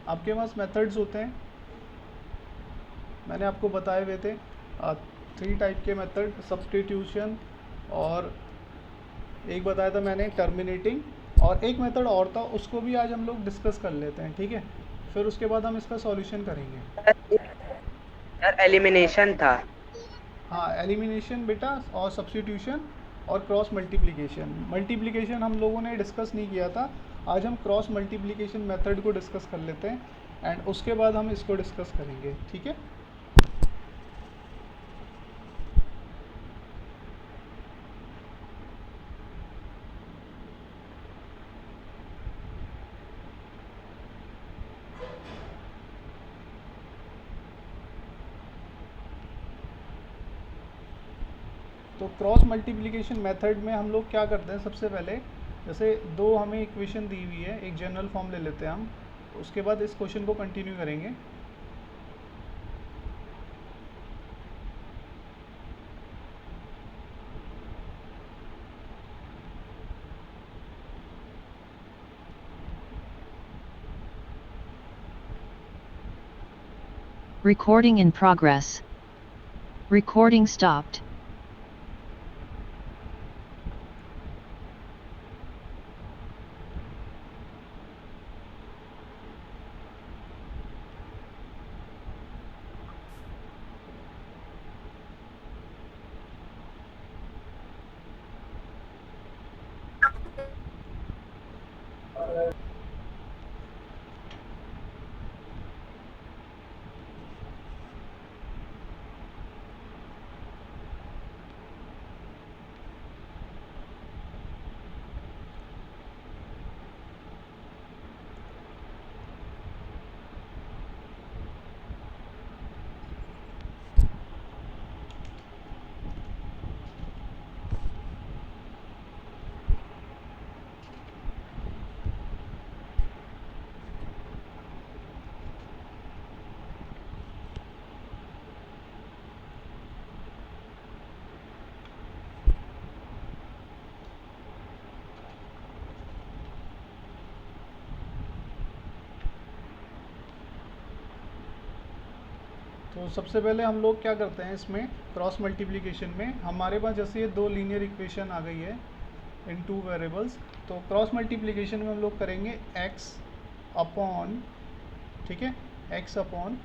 आपके पास मेथड्स होते हैं, मैंने आपको बताए हुए थे 3 टाइप के मेथड, सब्स्टिट्यूशन, और एक बताया था मैंने टर्मिनेटिंग, और एक मेथड और था उसको भी आज हम लोग डिस्कस कर लेते हैं। ठीक है, फिर उसके बाद हम इसका सॉल्यूशन करेंगे। यार एलिमिनेशन था। हाँ, एलिमिनेशन बेटा, और सब्स्टिट्यूशन और क्रॉस मल्टीप्लिकेशन। मल्टीप्लिकेशन हम लोगों ने डिस्कस नहीं किया था, आज हम क्रॉस मल्टीप्लिकेशन मेथड को डिस्कस कर लेते हैं एंड उसके बाद हम इसको डिस्कस करेंगे। ठीक है, तो क्रॉस मल्टीप्लिकेशन मेथड में हम लोग क्या करते हैं, सबसे पहले जैसे दो हमें इक्वेशन दी हुई है, एक जनरल फॉर्म ले लेते हैं हम, उसके बाद इस क्वेश्चन को कंटिन्यू करेंगे। Recording in progress. Recording stopped. तो सबसे पहले हम लोग क्या करते हैं, इसमें क्रॉस मल्टीप्लिकेशन में हमारे पास जैसे ये दो लीनियर इक्वेशन आ गई है इन 2 वेरिएबल्स, तो क्रॉस मल्टीप्लिकेशन में हम लोग करेंगे x अपॉन, ठीक है, x upon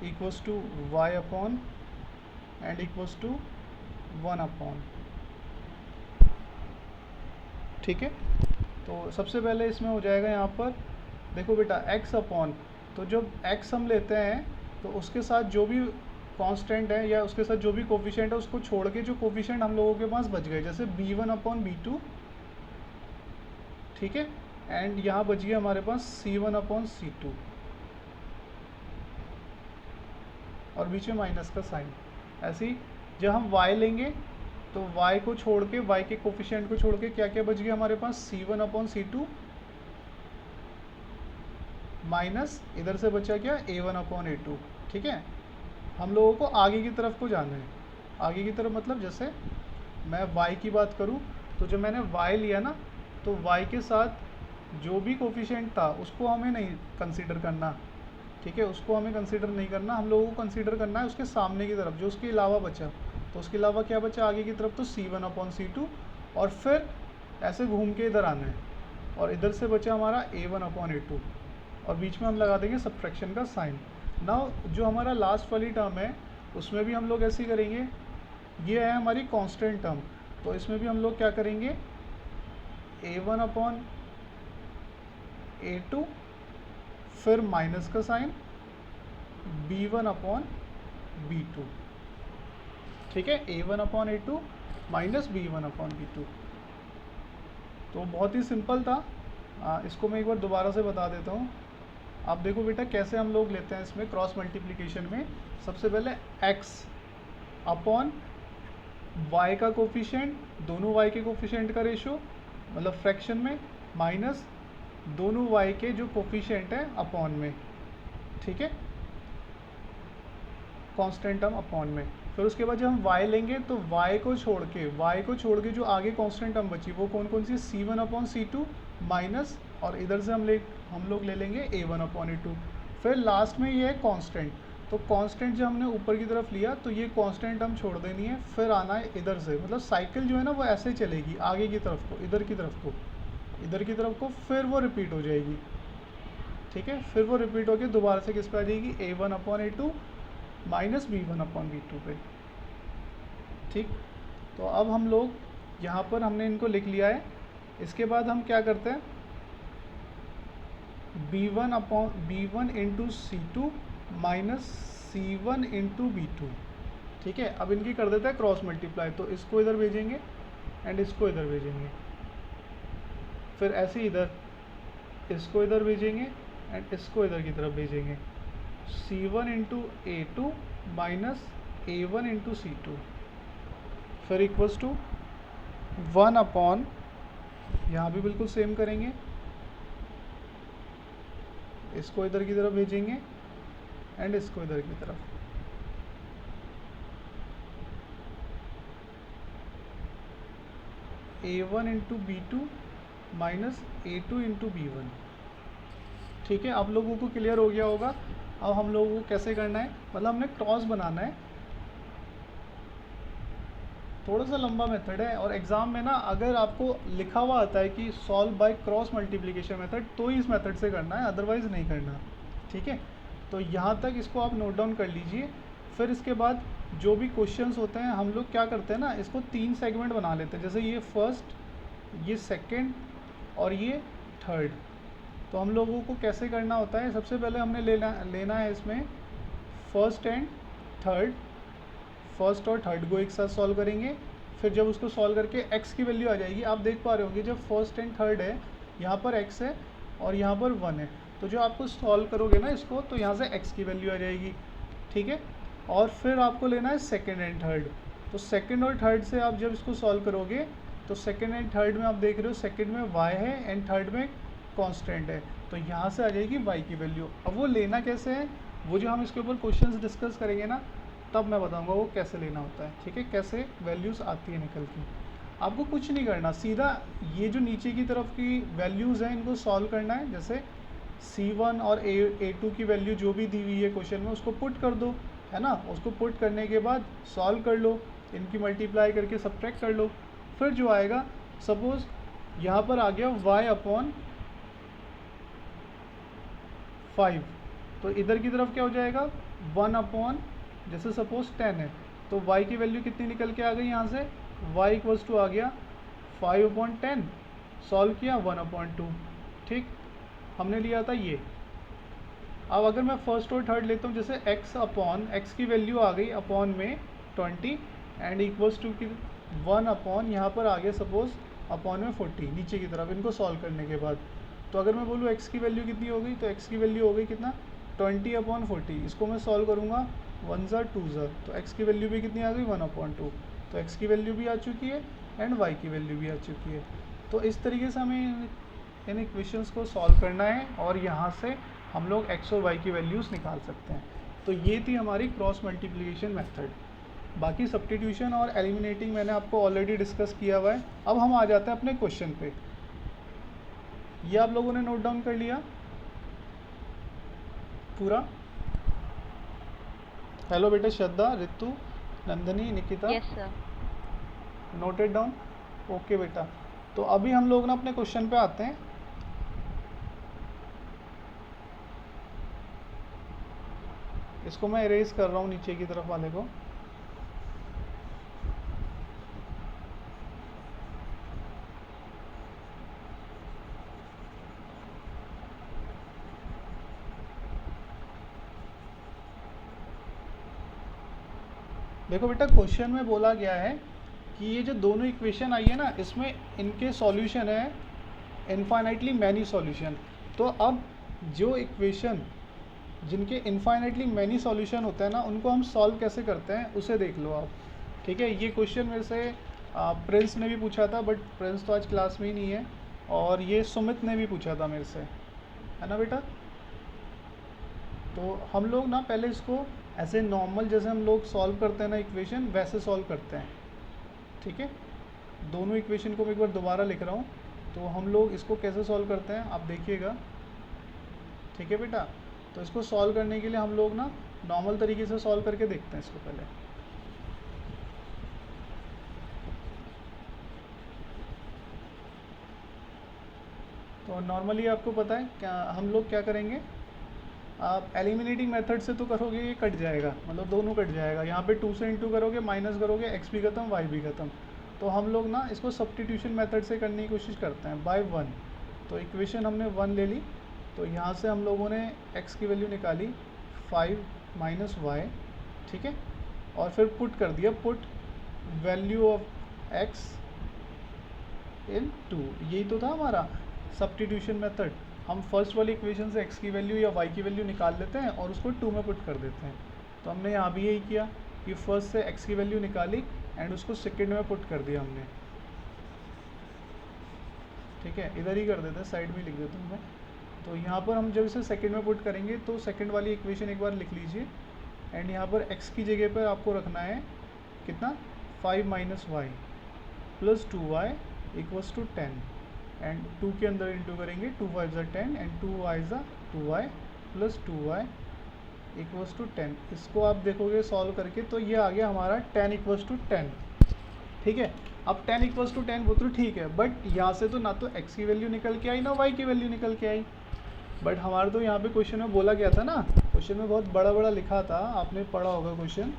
equals to y upon and equals to 1 upon. ठीक है, तो सबसे पहले इसमें हो जाएगा यहाँ पर, देखो बेटा x अपॉन, तो जब x हम लेते हैं तो उसके साथ जो भी कांस्टेंट है या उसके साथ जो भी कोफिशिएंट है उसको छोड़ के जो कोफिशिएंट हम लोगों के पास बच गए, जैसे b1 अपॉन b2, ठीक है, एंड यहाँ बच गया हमारे पास c1 अपॉन c2 और बीच में माइनस का साइन। ऐसे ही जब हम y लेंगे तो y को छोड़ के, y के कोफिशिएंट को छोड़ के क्या क्या बच गया हमारे पास, c1 अपॉन c2 माइनस इधर से बचा क्या, a1 अपॉन a2। ठीक है, हम लोगों को आगे की तरफ को जाना है। आगे की तरफ मतलब जैसे मैं y की बात करूं तो जब मैंने y लिया ना, तो y के साथ जो भी कोफिशिएंट था उसको हमें नहीं कंसीडर करना। ठीक है, उसको हमें कंसीडर नहीं करना, हम लोगों को कंसीडर करना है उसके सामने की तरफ जो उसके अलावा बचा। तो उसके अलावा क्या बचा आगे की तरफ, तो c1 अपॉन c2, और फिर ऐसे घूम के इधर आना है और इधर से बचा हमारा a1 अपॉन a2 और बीच में हम लगा देंगे सब्ट्रैक्शन का साइन। नाउ जो हमारा लास्ट वाली टर्म है उसमें भी हम लोग ऐसे ही करेंगे, ये है हमारी कांस्टेंट टर्म, तो इसमें भी हम लोग क्या करेंगे, a1 अपॉन a2, फिर माइनस का साइन, b1 अपॉन b2, ठीक है, a1 upon a2 minus b1 upon b2। तो बहुत ही सिंपल था। इसको मैं एक बार दोबारा से बता देता हूँ। आप देखो बेटा कैसे हम लोग लेते हैं इसमें क्रॉस मल्टीप्लिकेशन में। सबसे पहले x अपॉन y का कोफिशिएंट, दोनों y के कोफिशिएंट का रेशो मतलब फ्रैक्शन में, माइनस दोनों y के जो कोफिशिएंट है अपॉन में, ठीक है, कांस्टेंट टर्म अपॉन में। फिर उसके बाद जब हम y लेंगे तो y को छोड़ के जो आगे कांस्टेंट टर्म बची वो कौन कौन सी, c1 अपॉन c2 माइनस, और इधर से हम लोग ले लेंगे a1 अपॉन a2। फिर लास्ट में ये है कांस्टेंट, तो कांस्टेंट जब हमने ऊपर की तरफ लिया तो ये कांस्टेंट हम छोड़ देनी है, फिर आना है इधर से, मतलब साइकिल जो है ना वो ऐसे चलेगी, आगे की तरफ को, इधर की तरफ को, फिर वो रिपीट हो जाएगी, ठीक है। फिर वो रिपीट होकर दोबारा से किस पे आ जाएगी, a1 upon a2 minus b1 upon b2 पे, ठीक। तो अब हम लोग यहाँ पर हमने इनको लिख लिया है। इसके बाद हम क्या करते हैं, b1 into c2 minus c1 into b2, ठीक है। अब इनकी कर देते हैं क्रॉस मल्टीप्लाई, तो इसको इधर भेजेंगे एंड इसको इधर भेजेंगे, फिर ऐसे इधर इसको इधर भेजेंगे एंड इसको इधर की तरफ भेजेंगे, c1 into a2 minus a1 into c2, फिर इक्वल्स टू 1 अपॉन, यहाँ भी बिल्कुल सेम करेंगे, इसको इधर की तरफ भेजेंगे एंड इसको इधर की तरफ, a1 into b2 minus a2 into b1, ठीक है। आप लोगों को क्लियर हो गया होगा। अब हम लोगों को कैसे करना है, मतलब हमने क्रॉस बनाना है, थोड़ा सा लंबा मेथड है, और एग्ज़ाम में ना अगर आपको लिखा हुआ आता है कि solve by cross multiplication method तो ही इस मेथड से करना है, अदरवाइज़ नहीं करना, ठीक है। तो यहाँ तक इसको आप नोट डाउन कर लीजिए। फिर इसके बाद जो भी क्वेश्चंस होते हैं हम लोग क्या करते हैं ना, इसको 3 सेगमेंट बना लेते हैं, जैसे ये फर्स्ट, ये सेकेंड और ये थर्ड। तो हम लोगों को कैसे करना होता है, सबसे पहले हमने लेना है इसमें फर्स्ट एंड थर्ड, फर्स्ट और थर्ड को एक साथ सॉल्व करेंगे। फिर जब उसको सॉल्व करके x की वैल्यू आ जाएगी, आप देख पा रहे होंगे जब फर्स्ट एंड थर्ड है यहाँ पर x है और यहाँ पर 1 है, तो जो आपको सॉल्व करोगे ना इसको तो यहाँ से x की वैल्यू आ जाएगी, ठीक है। और फिर आपको लेना है सेकेंड एंड थर्ड, तो सेकेंड और थर्ड से आप जब इसको सॉल्व करोगे तो सेकेंड एंड थर्ड में आप देख रहे हो सेकेंड में y है एंड थर्ड में कांस्टेंट है, तो यहाँ से आ जाएगी y की वैल्यू। अब वो लेना कैसे है, वो जो हम इसके ऊपर क्वेश्चंस डिस्कस करेंगे ना तब मैं बताऊंगा वो कैसे लेना होता है, ठीक है, कैसे वैल्यूज़ आती है निकल के। आपको कुछ नहीं करना, सीधा ये जो नीचे की तरफ की वैल्यूज़ हैं इनको सॉल्व करना है। जैसे C1 और A2 की वैल्यू जो भी दी हुई है क्वेश्चन में उसको पुट कर दो, है ना। उसको पुट करने के बाद सॉल्व कर लो, इनकी मल्टीप्लाई करके सब्ट्रैक्ट कर लो, फिर जो आएगा, सपोज़ यहाँ पर आ गया y अपॉन 5, तो इधर की तरफ क्या हो जाएगा 1 अपॉन, जैसे सपोज 10 है तो y की वैल्यू कितनी निकल के आ गई यहाँ से, y इक्वल्स टू आ गया 5 अपॉन 10, सॉल्व किया 1 अपॉन 2, ठीक, हमने लिया था ये। अब अगर मैं फर्स्ट और थर्ड लेता हूँ, जैसे x अपॉन, x की वैल्यू आ गई अपॉन में 20 एंड इक्वल्स टू की 1 अपॉन, यहाँ पर आ गया सपोज अपॉन में 40 नीचे की तरफ, इनको सॉल्व करने के बाद। तो अगर मैं बोलूँ x की वैल्यू कितनी हो गई, तो x की वैल्यू हो गई कितना 20 अपॉन 40, इसको मैं सॉल्व करूँगा 1 ज़ा 2 ज़ा, तो x की वैल्यू भी कितनी आ गई 1 अपॉन 2, तो x की वैल्यू भी आ चुकी है एंड y की वैल्यू भी आ चुकी है। तो इस तरीके से हमें इन इक्वेशंस को सॉल्व करना है और यहाँ से हम लोग x और y की वैल्यूज़ निकाल सकते हैं। तो ये थी हमारी क्रॉस मल्टीप्लिकेशन मेथड। बाकी सब्स्टिट्यूशन और एलिमिनेटिंग मैंने आपको ऑलरेडी डिस्कस किया हुआ है। अब हम आ जाते हैं अपने क्वेश्चन पे। ये आप लोगों ने नोट डाउन कर लिया पूरा? हेलो बेटा Shraddha, Ritu, Nandini, Nikita, yes sir. Noted down? Okay बेटा। तो अभी हम लोग ना अपने क्वेश्चन पे आते हैं। इसको मैं इरेज कर रहा हूँ नीचे की तरफ वाले को। देखो बेटा क्वेश्चन में बोला गया है कि ये जो दोनों इक्वेशन आई है ना, इसमें इनके सॉल्यूशन है इनफाइनाइटली मैनी सॉल्यूशन। तो अब जो इक्वेशन जिनके इनफाइनाइटली मैनी सॉल्यूशन होते हैं ना, उनको हम सॉल्व कैसे करते हैं उसे देख लो आप। ठीक है, ये क्वेश्चन मेरे से प्रिंस ने भी पूछा था, बट प्रिंस तो आज क्लास में ही नहीं है, और ये सुमित ने भी पूछा था मेरे से, है ना बेटा। तो हम लोग ना पहले इसको ऐसे नॉर्मल जैसे हम लोग सॉल्व करते हैं ना इक्वेशन, वैसे सॉल्व करते हैं। ठीक है, दोनों इक्वेशन को मैं एक बार दोबारा लिख रहा हूँ। तो हम लोग इसको कैसे सॉल्व करते हैं आप देखिएगा। ठीक है बेटा, तो इसको सॉल्व करने के लिए हम लोग ना नॉर्मल तरीके से सॉल्व करके देखते हैं इसको पहले। तो नॉर्मली आपको पता है क्या हम लोग क्या करेंगे, आप एलिमिनेटिंग मेथड से तो करोगे ये कट जाएगा, मतलब दोनों कट जाएगा। यहाँ पे 2 से इंटू करोगे, माइनस करोगे, एक्स भी खत्म वाई भी खत्म। तो हम लोग ना इसको सब्स्टिट्यूशन मेथड से करने की कोशिश करते हैं बाय 1। तो इक्वेशन हमने 1 ले ली, तो यहाँ से हम लोगों ने x की वैल्यू निकाली 5 माइनस वाई। ठीक है, और फिर पुट कर दिया, पुट वैल्यू ऑफ x इन 2। यही तो था हमारा सब्स्टिट्यूशन मेथड। हम फर्स्ट वाली इक्वेशन से x की वैल्यू या y की वैल्यू निकाल लेते हैं और उसको 2 में पुट कर देते हैं। तो हमने यहाँ भी यही किया कि फर्स्ट से x की वैल्यू निकाली एंड उसको सेकेंड में पुट कर दिया हमने। ठीक है, इधर ही कर देते हैं, साइड में लिख देता हूँ मैं। तो यहाँ पर हम जब इसे सेकेंड में पुट करेंगे तो सेकेंड वाली इक्वेशन एक बार लिख लीजिए, एंड यहाँ पर x की जगह पर आपको रखना है कितना, 5 minus y plus 2y equals to 10, and 2 के अंदर इंटू करेंगे, 2 5 ज़ा 10 एंड 2 y ज़ा 2y plus 2y equals to 10। इसको आप देखोगे सॉल्व करके तो ये आ गया हमारा 10 इक्वल्स टू 10। ठीक है, अब 10 इक्वल्स टू 10 वो तो ठीक है, बट यहाँ से तो ना तो x की वैल्यू निकल के आई ना y की वैल्यू निकल के आई। बट हमारा तो यहाँ पे क्वेश्चन में बोला गया था ना, क्वेश्चन में बहुत बड़ा बड़ा लिखा था, आपने पढ़ा होगा question,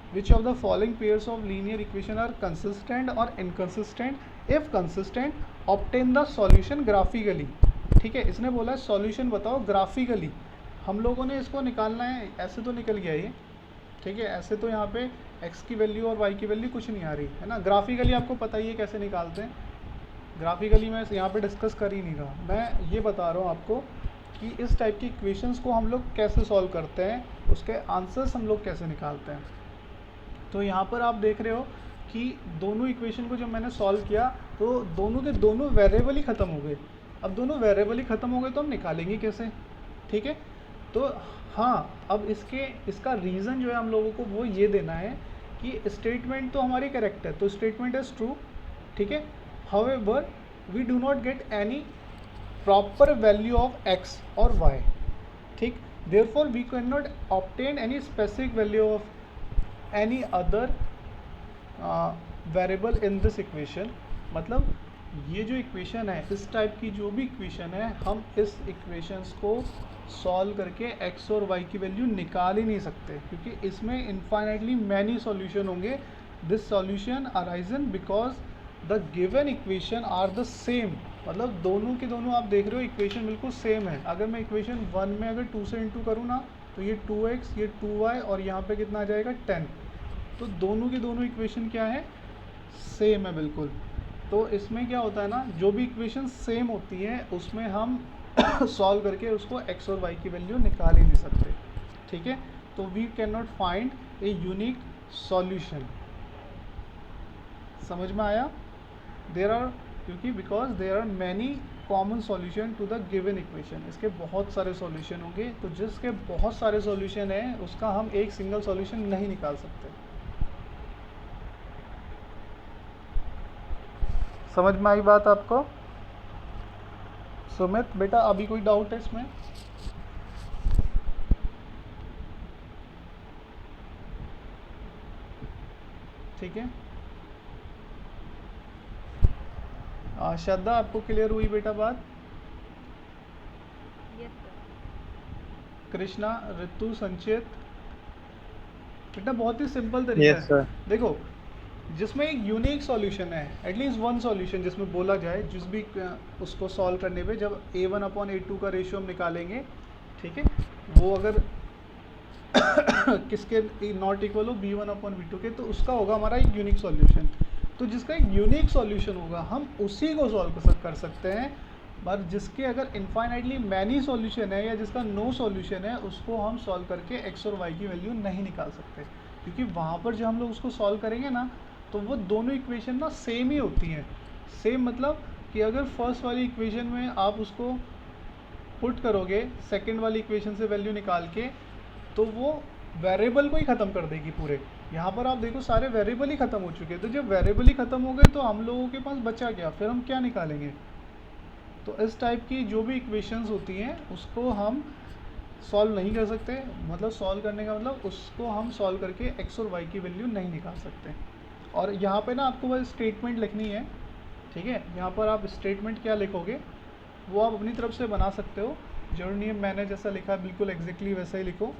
which of the following pairs of linear equation are consistent or inconsistent, if consistent obtain the solution graphically। ठीक है, इसने बोला सॉल्यूशन बताओ ग्राफिकली। हम लोगों ने इसको निकालना है, ऐसे तो निकल गया ये। ठीक है, ऐसे तो यहाँ पे x की वैल्यू और y की वैल्यू कुछ नहीं आ रही है ना। ग्राफिकली आपको पता ही है कैसे निकालते हैं, ग्राफिकली मैं यहाँ पे डिस्कस कर ही नहीं रहा, मैं ये बता रहा हूँ आपको कि इस टाइप की इक्वेशंस को हम लोग कैसे सॉल्व करते हैं, उसके आंसर्स हम लोग कैसे निकालते हैं। तो यहाँ पर आप देख रहे हो कि दोनों इक्वेशन को जब मैंने सॉल्व किया तो दोनों के दोनों वेरिएबल ही ख़त्म हो गए। अब दोनों वेरिएबल ही ख़त्म हो गए तो हम निकालेंगे कैसे। ठीक है, तो हाँ, अब इसका रीज़न जो है हम लोगों को वो ये देना है कि स्टेटमेंट तो हमारी करेक्ट है, तो स्टेटमेंट इज़ ट्रू। ठीक है, however we do not get any proper value of x और y। ठीक, therefore we can not obtain any specific value of any other variable in this equation. मतलब ये जो इक्वेशन है, इस टाइप की जो भी इक्वेशन है, हम इस इक्वेशंस को सॉल्व करके x और y की वैल्यू निकाल ही नहीं सकते, क्योंकि इसमें इनफाइनाइटली मैनी सॉल्यूशन होंगे। This solution arisen because the given equation are the same. मतलब दोनों के दोनों आप देख रहे हो इक्वेशन बिल्कुल सेम है। अगर मैं इक्वेशन 1 में अगर 2 से इंटू करूँ ना, तो ये 2x, ये 2y और यहाँ पे कितना आ जाएगा 10। तो दोनों की दोनों इक्वेशन क्या है, सेम है बिल्कुल। तो इसमें क्या होता है ना, जो भी इक्वेशन सेम होती है उसमें हम सॉल्व करके उसको x और y की वैल्यू निकाल ही नहीं सकते। ठीक है, तो we can not find a unique solution. समझ में आया? देयर आर, क्योंकि because there are many common solution to the given equation. इसके बहुत सारे सॉल्यूशन होंगे, तो जिसके बहुत सारे सॉल्यूशन हैं उसका हम एक सिंगल सॉल्यूशन नहीं निकाल सकते। समझ में आई बात आपको? सुमित बेटा अभी कोई डाउट है इसमें? ठीक है, श्रद्धा आपको क्लियर हुई बेटा बात? Yes sir. कृष्णा, ऋतु, संचित, बेटा बहुत ही सिंपल तरीका है। देखो, जिसमें एक यूनिक सॉल्यूशन है, एटलीस्ट वन सॉल्यूशन जिसमें बोला जाए, जिस भी उसको सॉल्व करने पे जब a1/a2 का रेशियो हम निकालेंगे, ठीक है, वो अगर किसके नॉट इक्वल हो b1/v2 के, तो उसका होगा हमारा एक यूनिक सॉल्यूशन। तो जिसका एक यूनिक सॉल्यूशन होगा हम उसी को सॉल्व कर सकते हैं, पर जिसके अगर इनफाइनाइटली मैनी सॉल्यूशन है या जिसका नो सॉल्यूशन है उसको हम सॉल्व करके x और y की वैल्यू नहीं निकाल सकते, क्योंकि वहाँ पर जब हम लोग उसको सॉल्व करेंगे ना तो वो दोनों इक्वेशन ना सेम ही होती हैं। सेम मतलब कि अगर फर्स्ट वाली इक्वेशन में आप उसको पुट करोगे सेकंड वाली इक्वेशन से वैल्यू निकाल के, तो वो वेरिएबल को ही ख़त्म कर देगी पूरे। यहाँ पर आप देखो सारे वेरिएबल ही ख़त्म हो चुके हैं, तो जब वेरिएबल ही ख़त्म हो गए तो हम लोगों के पास बचा क्या, फिर हम क्या निकालेंगे। तो इस टाइप की जो भी इक्वेशंस होती हैं उसको हम सॉल्व नहीं कर सकते, मतलब सॉल्व करने का मतलब उसको हम सॉल्व करके x और y की वैल्यू नहीं निकाल सकते। और यहाँ पे ना आपको बस स्टेटमेंट लिखनी है, ठीक है। यहाँ पर आप स्टेटमेंट क्या लिखोगे वो आप अपनी तरफ से बना सकते हो, जरूरी नहीं है मैंने जैसा लिखा है बिल्कुल एग्जैक्टली वैसा ही लिखो।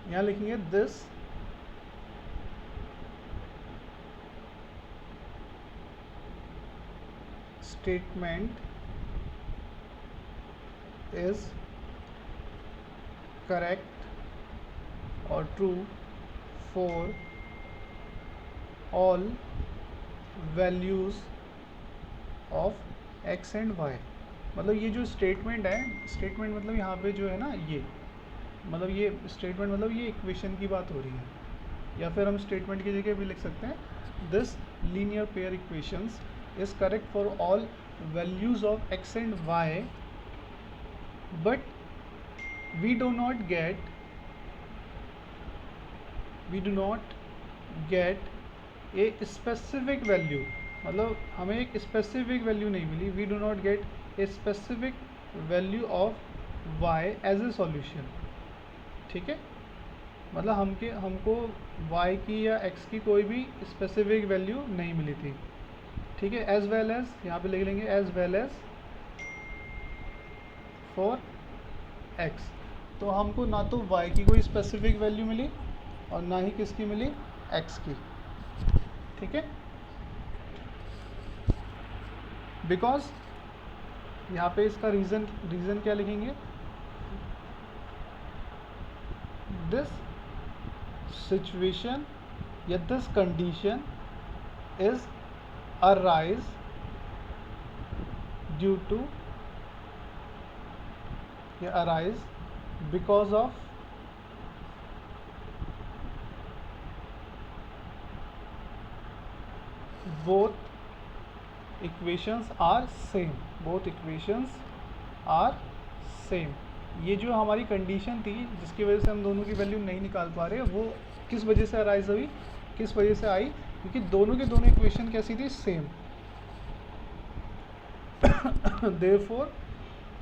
यहाँ लिखेंगे दिस स्टेटमेंट इज करेक्ट और true for all values of x and y। मतलब ये जो स्टेटमेंट है, स्टेटमेंट मतलब यहाँ पे जो है ना ये, मतलब ये स्टेटमेंट मतलब ये इक्वेशन की बात हो रही है, या फिर हम स्टेटमेंट की जगह भी लिख सकते हैं this linear pair equations is correct for all values of x and y, but we do not get a specific value. मतलब हमें एक स्पेसिफिक वैल्यू नहीं मिली, we do not get a specific value of y as a solution, ठीक है। मतलब हमको y की या x की कोई भी स्पेसिफिक वैल्यू नहीं मिली थी, ठीक है। एज वेल एज यहाँ पे लिख लेंगे as well as for x। तो हमको ना तो y की कोई स्पेसिफिक वैल्यू मिली और ना ही किसकी मिली, x की, ठीक है। बिकॉज यहाँ पे इसका रीज़न क्या लिखेंगे, दिस सिचुएशन या this condition is arise due to या arise because of both equations are same, both equations are same। ये जो हमारी कंडीशन थी जिसकी वजह से हम दोनों की वैल्यू नहीं निकाल पा रहे, वो किस वजह से अराइज हुई, किस वजह से आई, क्योंकि दोनों के दोनों इक्वेशन कैसी थी, सेम। देयरफॉर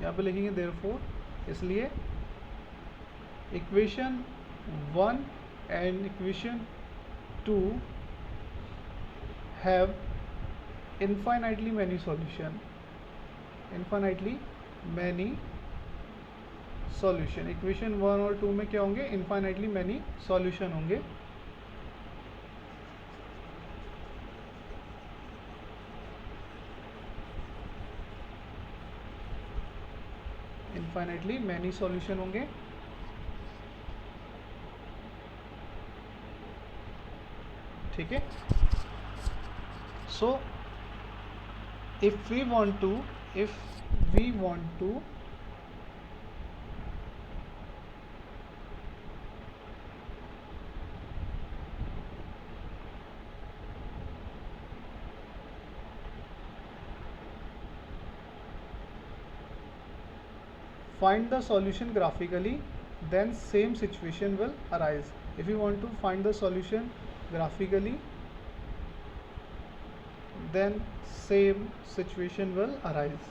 यहाँ पे लिखेंगे देयरफॉर, इसलिए equation 1 and equation 2 have infinitely many solution, equation 1 और 2 में क्या होंगे, infinitely many solution होंगे। infinitely many solution होंगे, ठीक है। So if we want to find the solution graphically, then same situation will arise. If you want to find the solution graphically, then same situation will arise,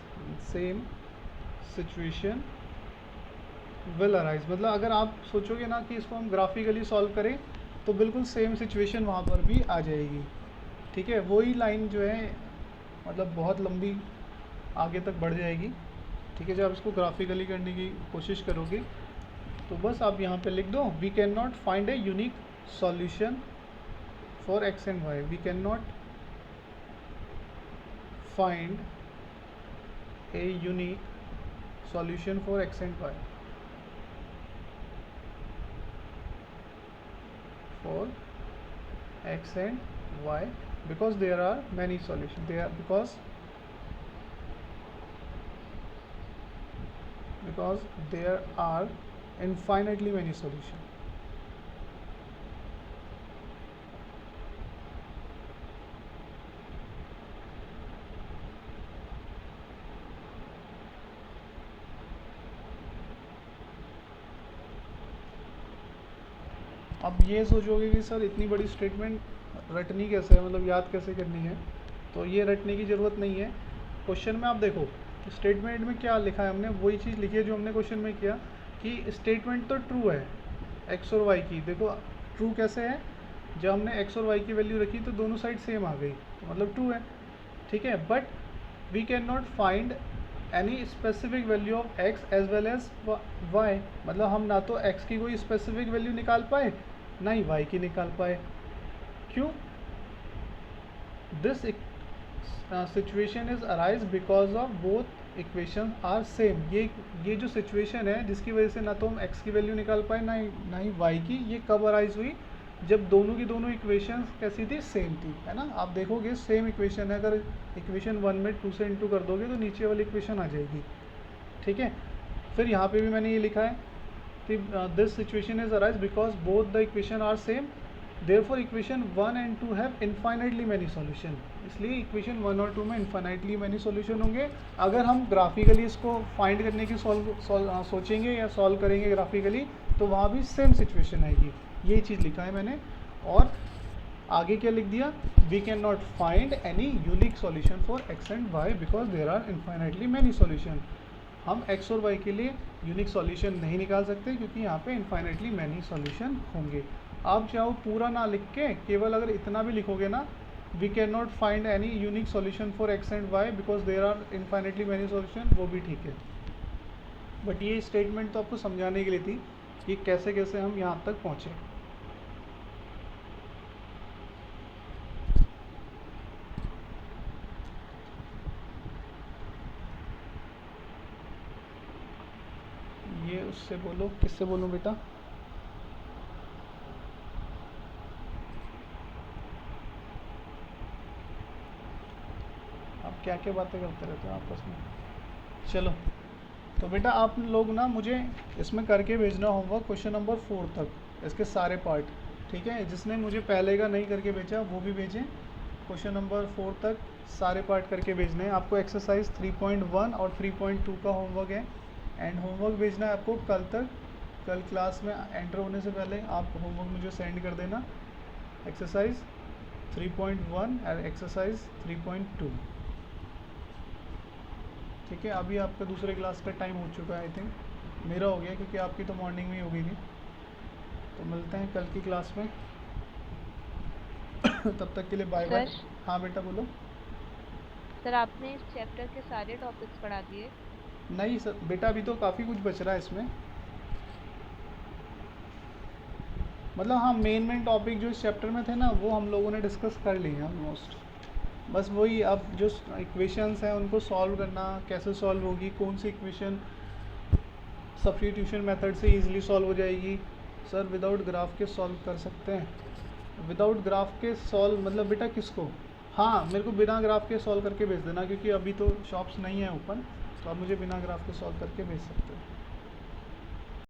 मतलब अगर आप सोचोगे ना कि इसको हम ग्राफिकली सॉल्व करें तो बिल्कुल सेम सिचुएशन वहाँ पर भी आ जाएगी, ठीक है। वही लाइन जो है मतलब बहुत लंबी आगे तक बढ़ जाएगी, ठीक है। जब आप इसको ग्राफिकली करने की कोशिश करोगे तो बस आप यहाँ पे लिख दो we can not find a unique solution for x and y. We cannot find a unique solution for x and y. For x and y, because there are many solutions. Because there are infinitely many solutions. अब ये सोचोगे कि सर इतनी बड़ी स्टेटमेंट रटनी कैसे है, मतलब याद कैसे करनी है। तो ये रटने की ज़रूरत नहीं है। क्वेश्चन में आप देखो स्टेटमेंट में क्या लिखा है, हमने वही चीज़ लिखी है जो हमने क्वेश्चन में किया कि स्टेटमेंट तो ट्रू है एक्स और वाई की। देखो ट्रू कैसे है, जब हमने एक्स और वाई की वैल्यू रखी तो दोनों साइड सेम आ गई, तो मतलब ट्रू है, ठीक है। But we can not find any specific value of x as well as y, मतलब हम ना तो एक्स की कोई स्पेसिफिक वैल्यू निकाल पाए ना ही वाई की निकाल पाए। क्यों? This situation is arise because of both equation are same. ये जो सिचुएशन है जिसकी वजह से ना तो हम x की वैल्यू निकाल पाए ना ही y की, ये कब अराइज हुई, जब दोनों की दोनों इक्वेशंस कैसी थी, सेम थी, है ना। आप देखोगे सेम इक्वेशन है, अगर इक्वेशन 1 में 2 से इंटू कर दोगे तो नीचे वाली इक्वेशन आ जाएगी, ठीक है। फिर यहाँ पे भी मैंने ये लिखा है कि this situation is arise because both the equation are same, therefore equation 1 and 2 have infinitely many solution. इसलिए इक्वेशन 1 और 2 में इनफाइनाइटली मैनी सॉल्यूशन होंगे। अगर हम ग्राफिकली इसको फाइंड करने की सोचेंगे या सॉल्व करेंगे ग्राफिकली तो वहाँ भी सेम सिचुएशन आएगी। यही चीज़ लिखा है मैंने। और आगे क्या लिख दिया, we can not find any unique solution for X and Y because there are infinitely many solution. हम एक्स और वाई के लिए यूनिक सॉल्यूशन नहीं निकाल सकते क्योंकि यहाँ पे इनफाइनाइटली मैनी सॉल्यूशन होंगे। आप चाहो पूरा ना लिख के केवल अगर इतना भी लिखोगे ना, we can not find any unique solution for X and Y because there are infinitely many solution, वो भी ठीक है। बट ये स्टेटमेंट तो आपको समझाने के लिए थी कि कैसे कैसे हम यहाँ तक पहुँचे। ये उससे बोलो, किससे बोलूँ बेटा? आप क्या क्या बातें करते रहते हो आपस में। चलो तो बेटा आप लोग ना मुझे इसमें करके भेजना होमवर्क क्वेश्चन नंबर 4 तक, इसके सारे पार्ट, ठीक है। जिसने मुझे पहले का नहीं करके भेजा वो भी भेजें। क्वेश्चन नंबर 4 तक सारे पार्ट करके भेजने हैं आपको। एक्सरसाइज 3.1 और 3.2 का होमवर्क है एंड होमवर्क भेजना है आपको कल तक। कल क्लास में एंटर होने से पहले आप होमवर्क मुझे सेंड कर देना। एक्सरसाइज 3.1 और एक्सरसाइज 3.2, ठीक है। अभी आपका दूसरे क्लास का टाइम हो चुका है, आई थिंक मेरा हो गया क्योंकि आपकी तो मॉर्निंग में ही हो गई थी। तो मिलते हैं कल की क्लास में। तब तक के लिए बाय बाय। हाँ बेटा बोलो। सर आपने इस चैप्टर के सारे टॉपिक्स पढ़ा दिए? नहीं सर बेटा, अभी तो काफ़ी कुछ बच रहा है इसमें। मतलब हाँ, मेन टॉपिक जो इस चैप्टर में थे ना वो हम लोगों ने डिस्कस कर लिए हैं ऑलमोस्ट। बस वही अब जो इक्वेशंस हैं उनको सॉल्व करना, कैसे सॉल्व होगी, कौन सी इक्वेशन सब्स्टिट्यूशन मेथड से इजीली सॉल्व हो जाएगी। सर विदाउट ग्राफ के सॉल्व कर सकते हैं? विदाउट ग्राफ के सॉल्व मतलब बेटा किसको? हाँ मेरे को बिना ग्राफ के सॉल्व करके भेज देना क्योंकि अभी तो शॉप्स नहीं है ओपन, तो आप मुझे बिना ग्राफ के सॉल्व करके भेज सकते हो।